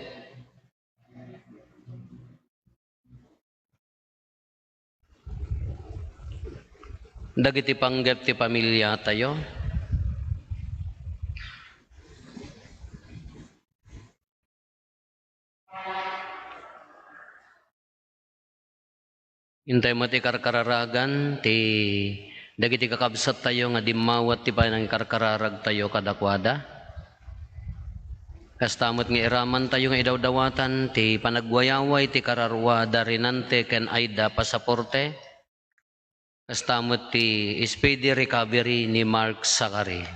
Dagiti panggep ti pamilya tayo. Intay mo ti karkararagan ti dagiti kakabsat tayo nga dimawat ti panang karkararag tayo kadakwada. Kastamot nga iraman tayo nga idawdawatan ti panagwayaway ti kararwada rinante ken ayda pasaporte. Kastamot ti speedy recovery ni Mark Sakari.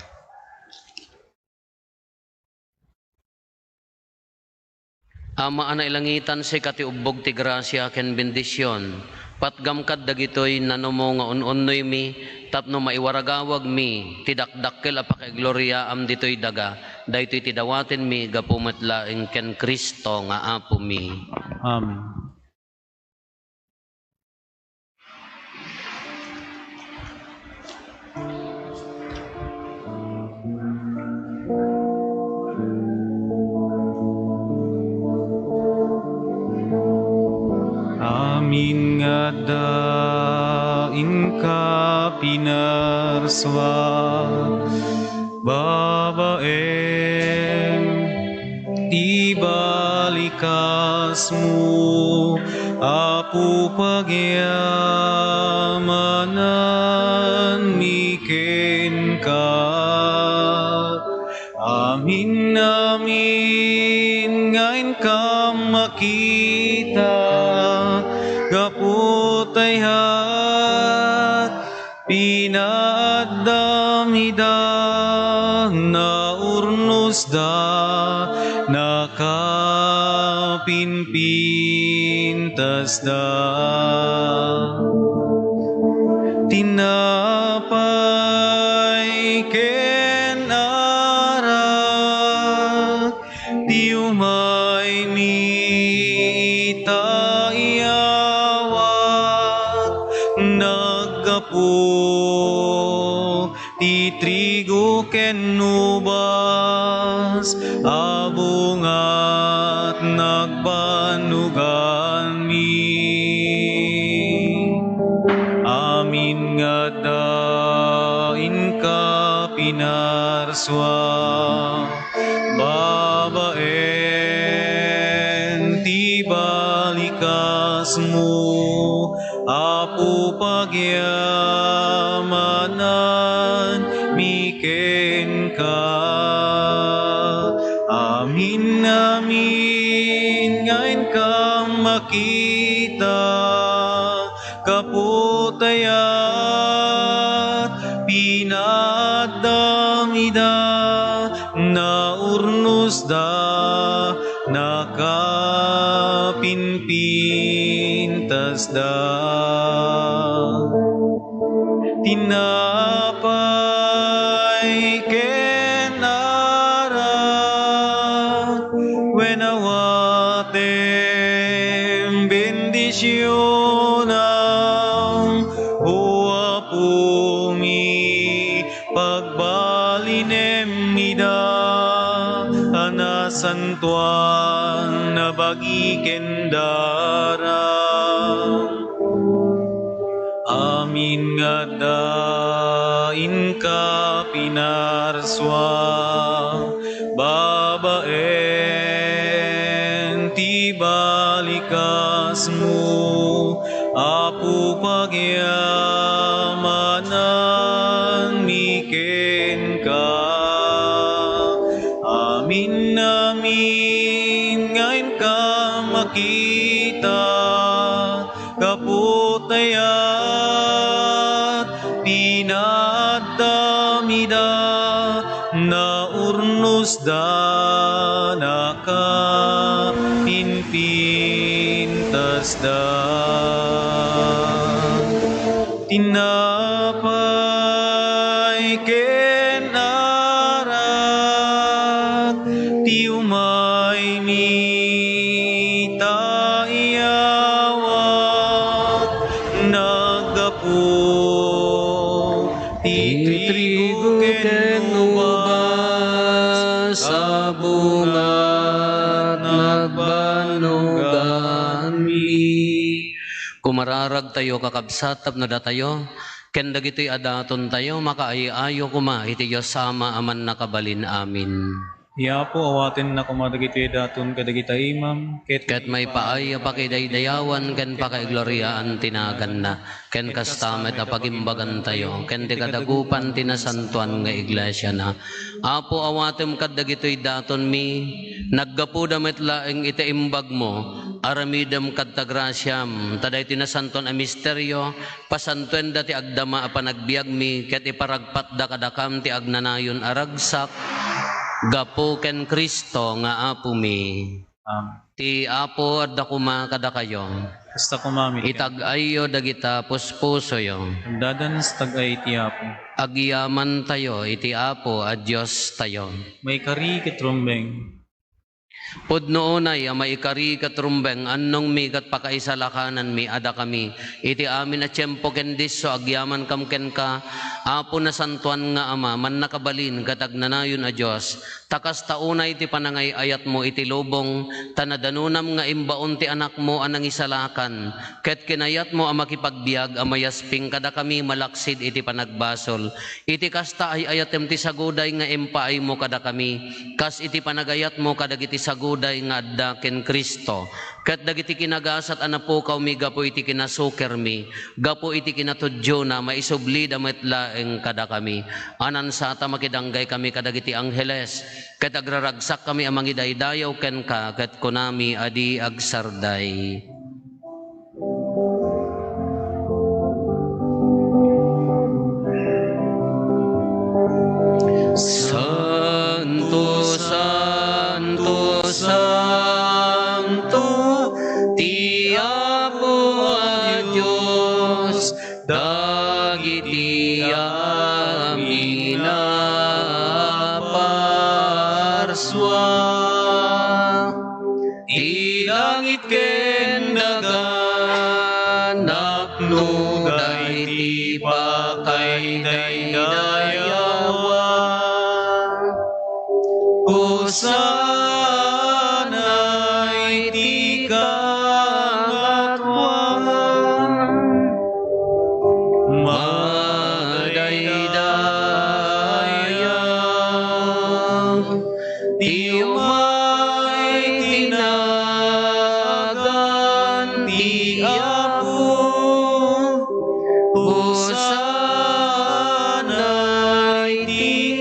Ama ana ilangitan si kati ubog ti grasya ken bendisyon. Patgamkad dagitoy nanomo nga ununnoy mi tapno maiwaragawag mi ti dakdakkel a pakigloria am ditoy daga daytoy ti dawaten mi gapumet laeng ken Kristo nga Apo mi. Amen. Amin nga daing ka pinarswa babaeng ibalikas mo Apo pagyamanan miken ka amin namin ngayon ka makita gaputay hat pinaadamida na urnos da nakapinpintas da tinapay ken arak di umay mitayawat naggapo ti trigo ken ubas abungat nagbanugan mi amin nga dain ka pinarswa babaen ti balikas mo Apo pagyamanan mi ken ka. Amin, amin, ngayon ka makita, kaputayat pinadamida, naurnos da nakapinpintas da. Tinapay ken arat, wenawatem bendisyonan, huwa pumi pagbalinem nida, anasantuan na bagiken darang. Amin nga dain ka pinarswa, babaen ti balikas mo, apu pagyamanan miken ka. Amin, amin, ngayon ka makita, kaputayat pinadamida, naurnos da nakapinpintas da. Tinapay ken arat, ti umay mi taiyawat, naggapo ti trigo ken ubas, sa bunga nagbanugan mi. Kumararag tayo kakabsat tapno da tayo, ken dagitoy adaton tayo, makaayayo kuma, iti Diyos sama aman nakabalin amin. Ya po awatin na kumadagiti daton kadagita imam, Ket may paay pakidaydayawan, ken pakaigloriaan tinagan na, ken kastamet na pagimbagan tayo, ken di kadagupan tinasantuan nga iglesia na. Apo awatem kadagitoy daton mi, naggapu damit laeng iti imbag mo, aramidem kadta grasyam, taday tinasantuan a misteryo, pasantuen da ti agdama a panagbiag mi, ket iparagpat da kadakam ti agnanayon aragsak, gapo ken Kristo nga apo mi. Ti apo adda kuma kada kayo, Kasta kumami itag-ayo dagita puspuso yo. Dadan sa tagay ti Apo. Agyaman tayo iti apo a Diyos tayo. May kari kitrumbeng. Pudno unay maikari katrumbeng annong mi kat pakaisalakanan mi ada kami iti amin a tiyempo ken disso agyaman kam ken ka apo na santuan nga ama man nakabalin katagnanayon a Dios takas taunay ti panangay ayat mo iti lubong tanadanunam nga imbaon ti anak mo anang isalakan ket kinayat mo a makipagbiag a mayasping kada kami malaksid iti panagbasol iti kasta ay ayatem ti saguday nga impaay mo kada kami kas iti panagayat mo kadagiti saguday nga adda ken Kristo ket dagiti kinagasat anapukaw mi gapo iti kinasuker mi gapo iti kinatudyo na maisubli damet laeng kada kami anan sata makidanggay kami kadagiti angheles ket agraragsak kami amang idaydayaw ken ka ket kunami adi agsarday. Santo, Santo, Santo, ti Apo a Dios, dagiti amin a parswa, ti langit ken dagan, napno dayti pakay daydayawan. Hosanay di kangatwan, madaydayang, di umay tinagan ti Apo. Hosanay di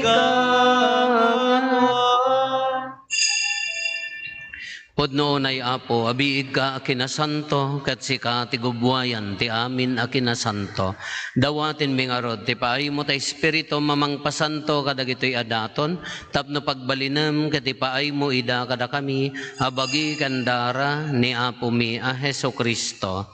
unay Apo, abiig ka akinasanto, kat sika ti gubwayan, ti amin akinasanto. Dawatin mingarod, ti paay mo ta Espiritu mamang pasanto, kadag ito'y adaton, tapno pagbalinam, kat ti paay mo ida kada kami, abagi kandara ni Apo mi a Heso Kristo.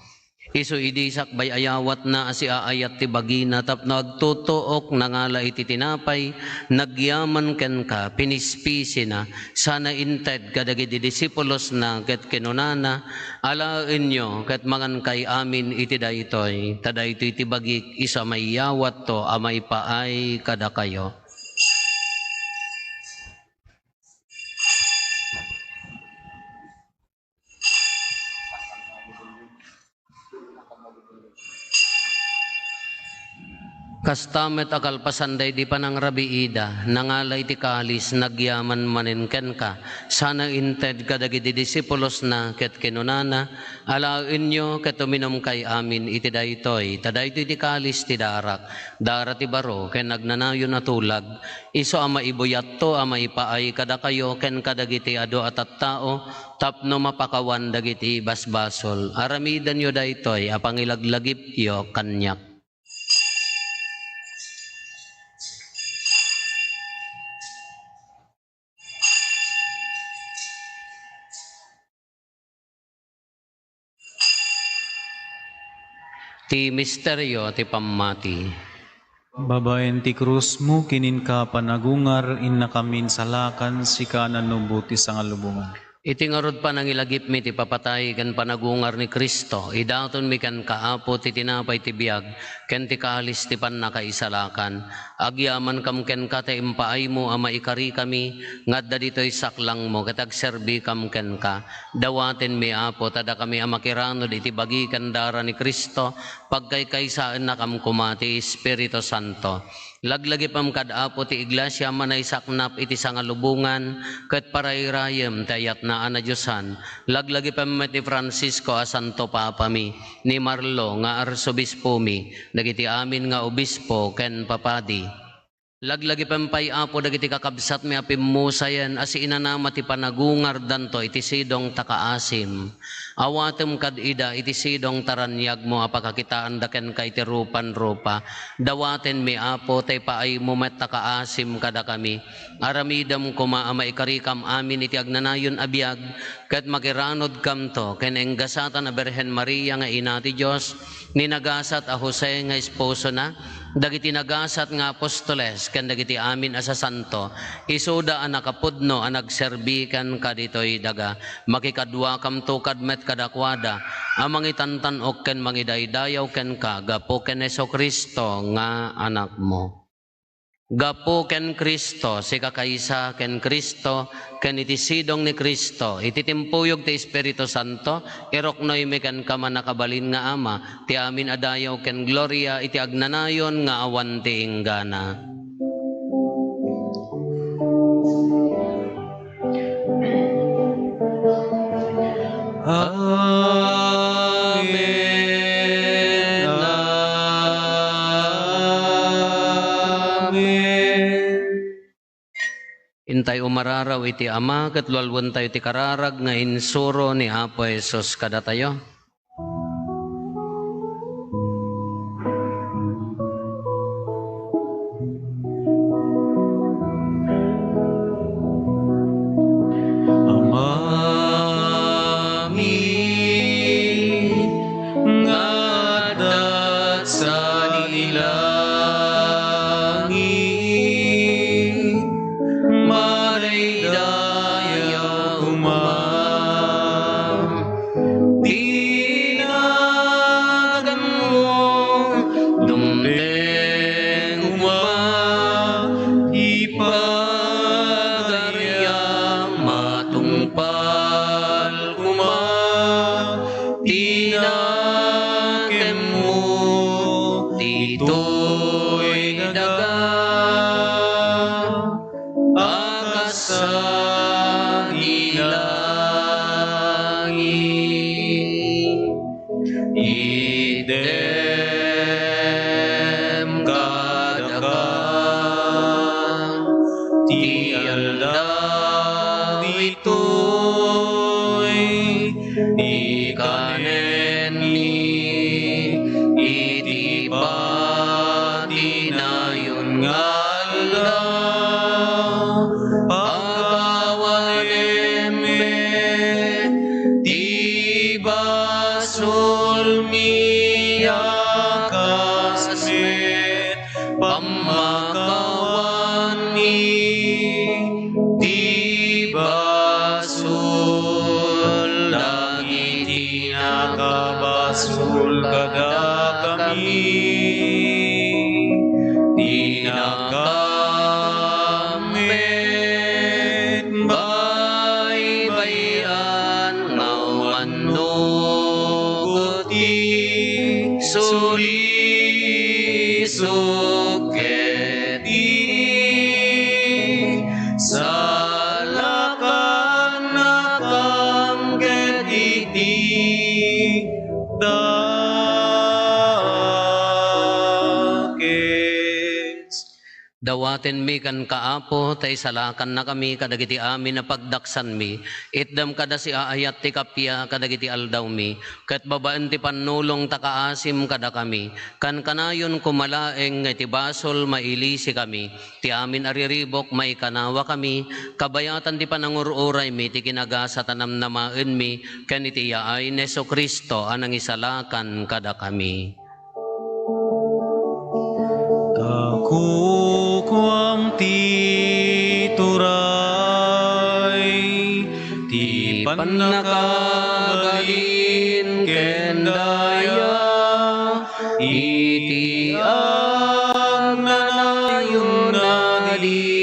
Isu idisak bay ayawat na asi aayat ti bagina tapno agtutuok nangala iti tinapay nagyaman ken ka pinispisi na sana inted kadagiti disipulos na ket kinunana alaen nyo ket mangan kay amin iti daytoy tadaytoy ti bagik isa mayawat to amay paay kada kayo. Kastamet akal pasanday di panang rabiida, nangalay ti kalis, nagyaman manin ken ka. Sana inted kadagiti disipulos na ket kinunana, alaen nyo ket uminom kay amin iti daytoy. Tadaytoy ti kalis ti darak, dara ti baro, ken nagnanayon na tulag. Iso ama ibuyat to, ama ipaay kada kayo, ken kadagiti ado at tao, tapno mapakawan dagiti basbasol. Aramidan yo daytoy, apangilaglagip yo kanyak. Ti misteryo ti pammati. Babaen ti krus mo, kinin ka panagungar, inna kamin salakan, sika nanubuti sa ngalubungan. Iti ngarod pa nang ilagip mi ti papatay kan panagungar ni Kristo, idaton mi kan kaapo ti tinapay ti biyag, ken ti kalis ti pannakaisalakan. Agyaman kam ken ka ti impaay mo ama ikari kami, ngadda dito'y saklang mo, ket agserbi kam ken ka. Dawaten mi Apo, tada kami amakiranod iti bagi kandara ni Kristo, pagkaykaysaan na kam kumati Espiritu Santo. Laglagi pam kad Apo ti iglesia manay saknap iti sangalubungan ket parayrayem tayat na ana Diosan. Laglagi pam ti Francisco a Santo Papa mi, ni Marlo nga arsobispo mi, dagiti amin nga obispo ken papadi. Laglagi pampay Apo dagiti kakabsat mi apimmusayan asi inanama ti panagungar danto iti sidong takaasim. Awatem kad ida iti sidong taranyag mo apakakitaan daken ka iti rupan-rupa. Dawaten mi Apo tay paay mo met takaasim kada kami. Aramidam kuma ama ikarikam amin iti agnanayon abiyag ket makiranod kam to ken enggasatan a Birhen Maria nga ina ti Dios ninagasat a Jose nga esposo na dagiti nagasat nga apostoles ken dagiti amin asa santo isuda a nakapudno a nagserbikan kaditoy daga makikadwa kam to kadmet kadakwada amang itantanok ken mangidaydayaw ken ka gapo ken Heso Kristo nga anak mo. Gapo ken Kristo, si kakaysa ken Kristo, ken iti sidong ni Kristo, iti timpuyog ti Espiritu Santo, iroknoy mi ken kaman nakabalin nga ama, ti amin adayaw ken gloria, iti agnanayon nga awan ti inggana. Intay umararaw iti ama, ket lualwan tayo ti kararag nga insuro ni Apo Jesus kada tayo. kanen ni iti patinayon nga aldaw pagawanem ti basol miyakas met pamakawan ni ti basol dagiti nakabasul kada kami tinakamit baybayan ngawan nuguti sulisuketi salakan nakangget iti dakes. Dawaten mi kan kaapo, tay salakan na kami kadagiti amin na pagdaksan mi. Itdam kada si aayat ti kapya kadagiti aldaw mi. Kat babaan ti panulong takaasim kada kami. Kan kanayon kumalaeng ti basol mailisi kami. Ti amin ariribok maikanawa kami. Kabayatan ti panangururay mi ti kinagasa tanam namaen mi. Kan iti yaay Neso Kristo anang isalakan kada kami. Kukuam ti turay ti Panakabalin kendaya iti agnanayon nadi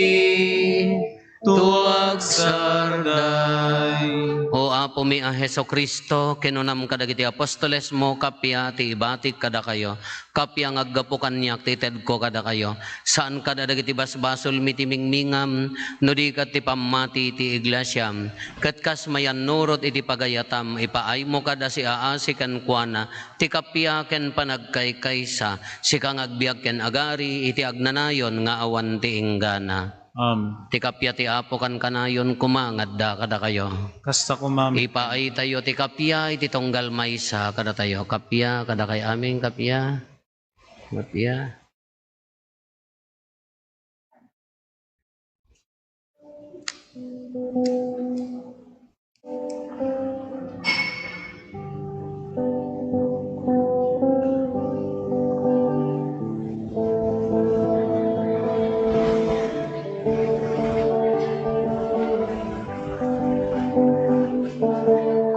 tuag sarday. O Apo mi a Heso Kristo, kinunam kadagiti apostoles mo, kapya ti ibatik kada kayo, kapya ngaggapo kanyak ti ted ko kada kayo, saan kada dagiti basbasol mitimingmingam, no di kat ti pamati ti iglesia, kat kas mayan nurot iti pagayatam, ipaay mo kada si aasi kan kuana, ti kapya ken panagkaykaysa, si kang agbiag ken agari, iti agnanayon nga awan ti inggana. Ti kapya ti Apo kan kanayon kumangadda kada kayo. Kasta ko mami. Ipaay tayo ti kapya iti tunggal maysa kada tayo. Kapya kada kay aming kapya. Kapya.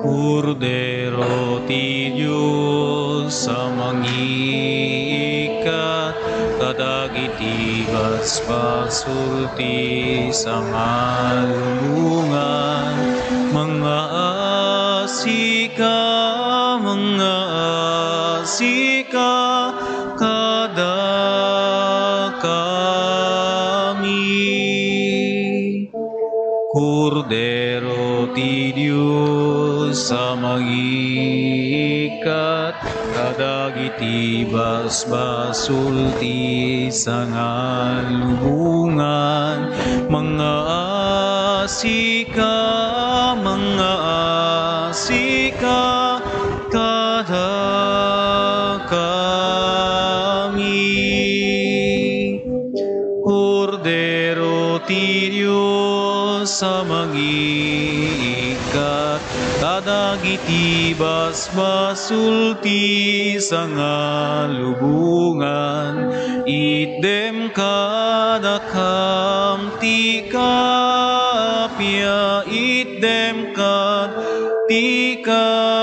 Kordero ti Diyos sa mangiikat kadagiti basbasul ti sangalungan mga asika kada kami. Kordero ti Diyos sa magikat kadagiti basbasul ti sangalubungan mga asika kada kami. Kordero ti Diyos sa magiikat kadagiti basbasul ti sangalubungan itdem kadakam ti kapya itdem kad ti kapya.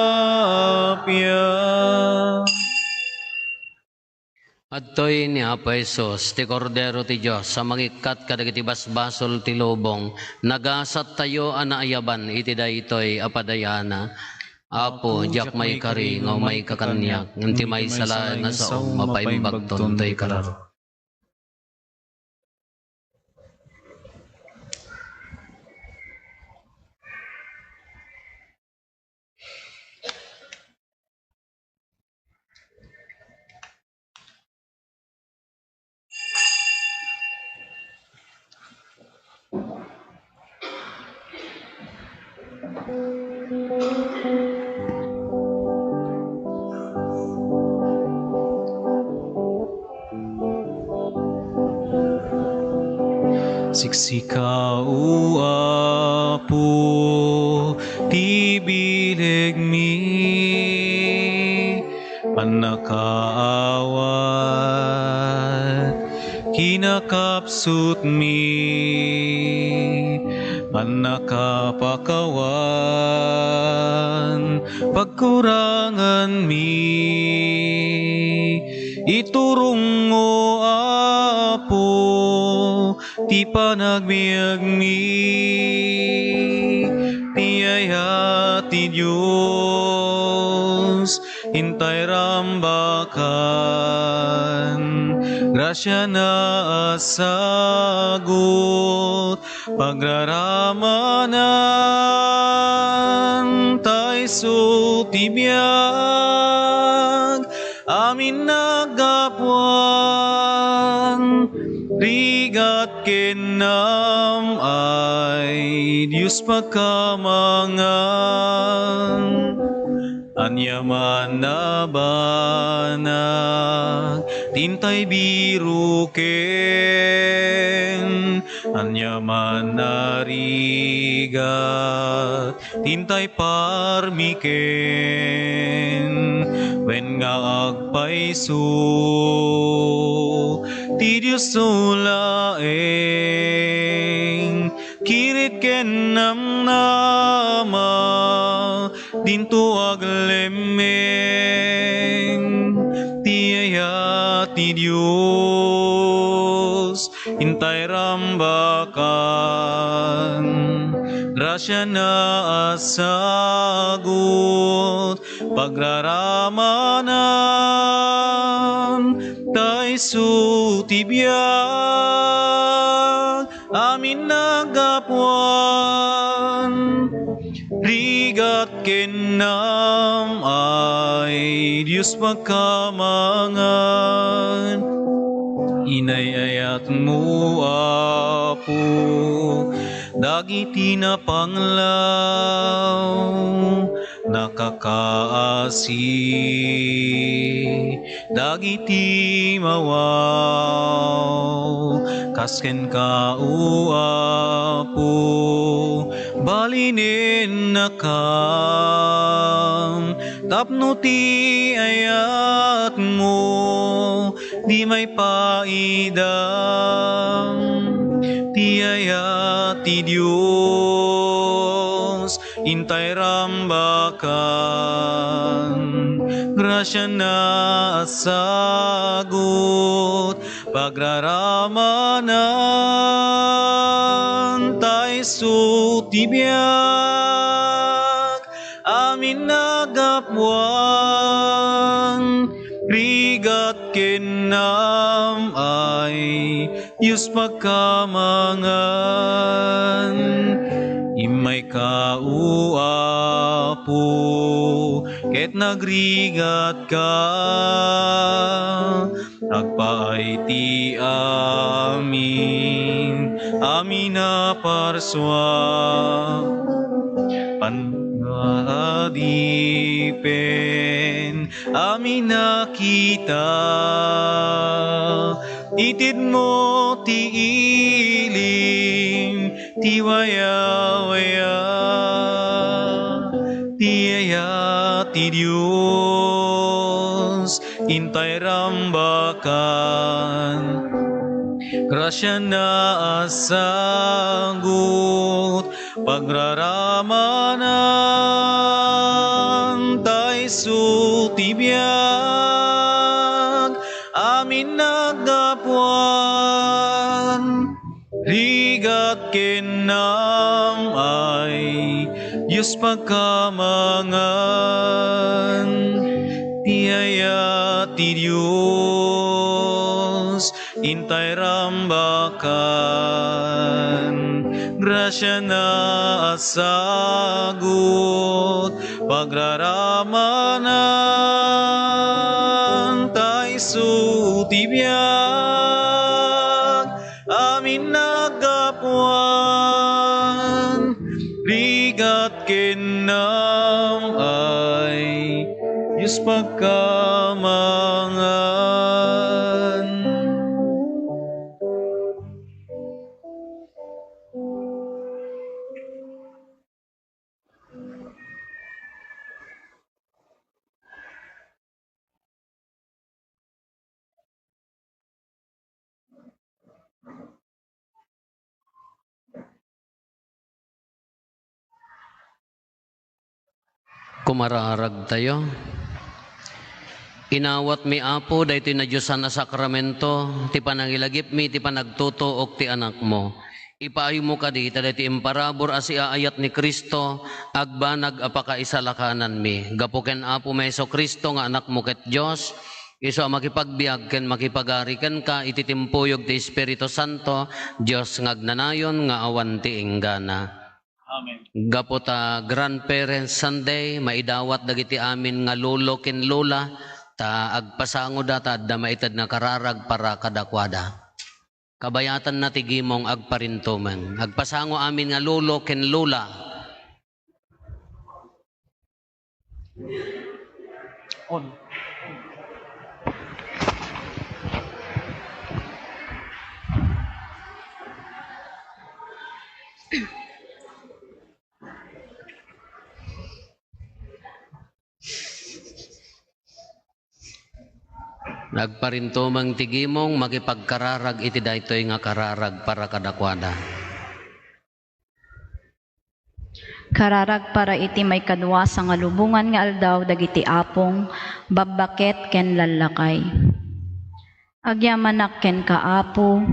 Adtoy ni Apo Jesus, ti Kordero ti Diyos, sa mangikat kadagiti basbasol ti lubong, nagasat tayo anaayaban, iti daytoy apadayana. Apo, diyak may kari, ngaw may kakanyak, nganti may sala nga sao, mapaimbag tontoy kararo. siksika Apo, tibilig mi, panakaawat, kinakapsut mi, panakapakawan, pagkurangan mi, iturong mo Apo, ti panagbiag mi, tiyaya ti Diyos, hintay rambakan, grasya na asagot, pagraramanan, tay so tibiyag, amin nagapuan, rigat kenam ay Diyos pagkamangan, anyaman na banag, tintay biruken, anyaman na rigat, tintay parmiken, wen nga agpaiso, ti Diyos ulaeng, kirit ken namnama, dinto aglemeng, tiyaya ti Diyos, hintay rambakan, grasya na asagot, pagraramanan, tay so tibiyag, amin nagapuan, rigat kenam ay Diyos pagkamangan, inayayat mo Apo, dagiti na panglaw, nakakaasi, dagiti mawaw, kasken ka Apo, balinin nakam, tapno ti ayat mo, di may paidam, ti ayat ti Diyos, intay rambakan, grasya na asagot, pagraramanan, tay so tibiyag, amin nagapuan, rigat kenam ay Diyos pagkamangan, imay ka Apo, ket nagrigat ka, nagpaay ti amin, amin na parswa, panadipen, amin nakita, itid mo ti ilim, ti waya-waya, ti aya ti Diyos, intay rambakan, grasya na asagot, pagraramanan, tay so tibiyag, amin nagapuan, rigat kenam ay Diyos pagkamangan, tiyaya ti Diyos, intay rambakan, grasya na asagot, pagraramanan, tay so tibiyag, amin nagapuan, rigat kenam ay Diyos pagkamangan. Kumararag tayo. Inawat mi Apo daytoy na Diyosan na sakramento, ti panangilagip mi, ti panagtutuok ti anak mo. Ipaayo mo kadi, daytoy imparabor as iaayat ni Kristo, agbanag apakaisalakanan mi. Gapuken Apo Meso Kristo nga anak mo ket Diyos, iso makipagbiag ken makipagari ken ka, ititimpuyog ti Espiritu Santo, Diyos ngagnanayon nga awan ti inggana. Amen. Gapota Grandparents Sunday, maidawat dagiti amin nga lolo ken lola, ta agpasango data da maitad na kararag para kadakwada. Kabayatan na tigimong agparintuman. Agpasango amin nga lolo ken lola. On. Nagparintumang tigimong makipagkararag iti daytoy nga kararag para kadakwada. Kararag para iti may kadwa sa nga lubungan nga aldaw dagiti apong babbaket ken lalakay. Agyamanak ken kaapo,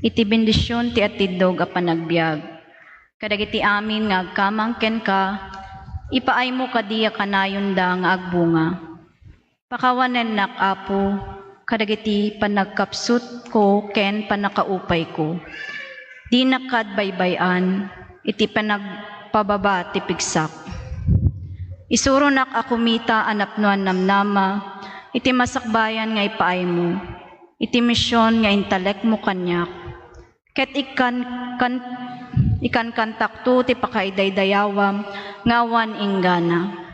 iti bendisyon ti atidog a panagbiag. Kadagiti amin nga agkamang ken ka, ipaay mo kadiya kanayon da nga agbunga. Pakawanen nak Apo, kadagiti panagkapsut ko ken panakaupay ko. Di nakadbaybayan, iti panagpababa ti pigsak. Isuro nak akumita anapnuan namnama, iti masakbayan nga ipaay mo, iti misyon nga intalek mo kanyak. Ket ikan kantakto ti pakaidaydayawam, ngawan inggana.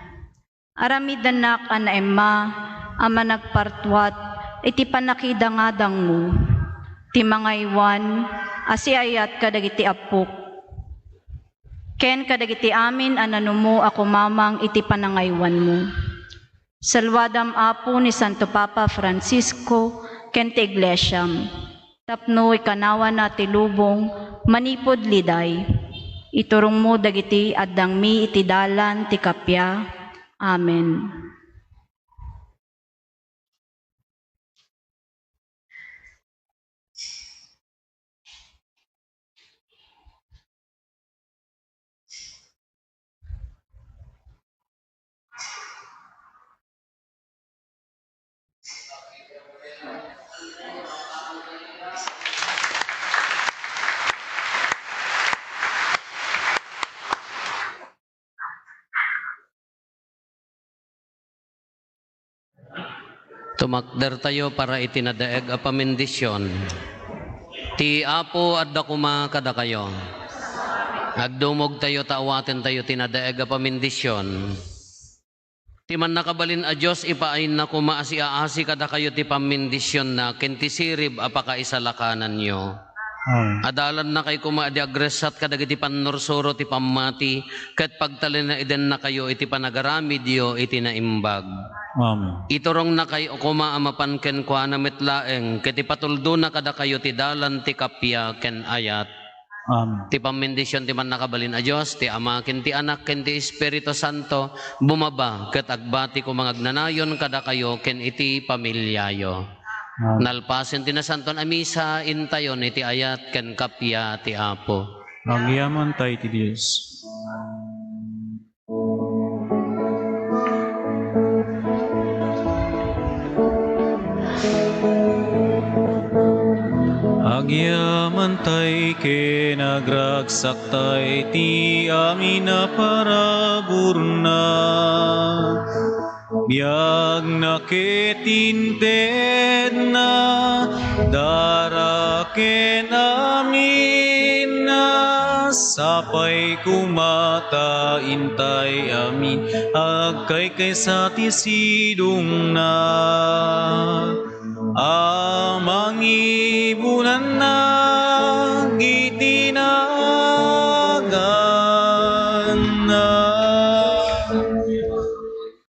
Aramidan nak ana Emma, ama nagpartwat, iti panakidangadang mo, ti mangaywan, asiayat kadagiti apok. Ken kadagiti amin ananumo ako mamang iti panangaywan mo. Salwadam Apo ni Santo Papa Francisco, ken ti Iglesyam, tapno ikanawa na ti lubong, manipod liday. Iturong mo dagiti addang mi iti dalan ti kapya. Amen. Tumakder tayo para itinadaeg a pamindisyon. Ti Apo adda kuma kada kayo. Agdumog tayo taawaten tayo tinadaeg a pamindisyon. Ti man nakabalin a Diyos ipaain na kuma asiaasi kada kayo ti pamindisyon na kenti sirib apakaisalakanan nyo. Adalan na kay kuma adi agresat kadagiti pannursuro ti pamati ket pagtalin na iden na kayo iti panagaramidyo iti naimbag. Amen. Iturong na kayo kuma amapan ken kwa na metlaeng ket ipatuldo na kada kayo ti dalan ti kapya ken ayat. Amen. Ti pamindisyon ti man nakabalin a Dios ti Ama ken ti Anak ken ti Espiritu Santo bumaba ket agbati ko mangagnanayon kada kayo ken iti pamilyayo. Nalpasen ti nasanton a misa intayon iti ayat ken kapya ti Apo. Nagyaman tayo ti Diyos. Agyaman tay kinagragsak tay ti amin na paraburna. Biag nakitinted na daraken amin na sapay kumata intay amin agkay kay sa tisidong na. Amangibunan na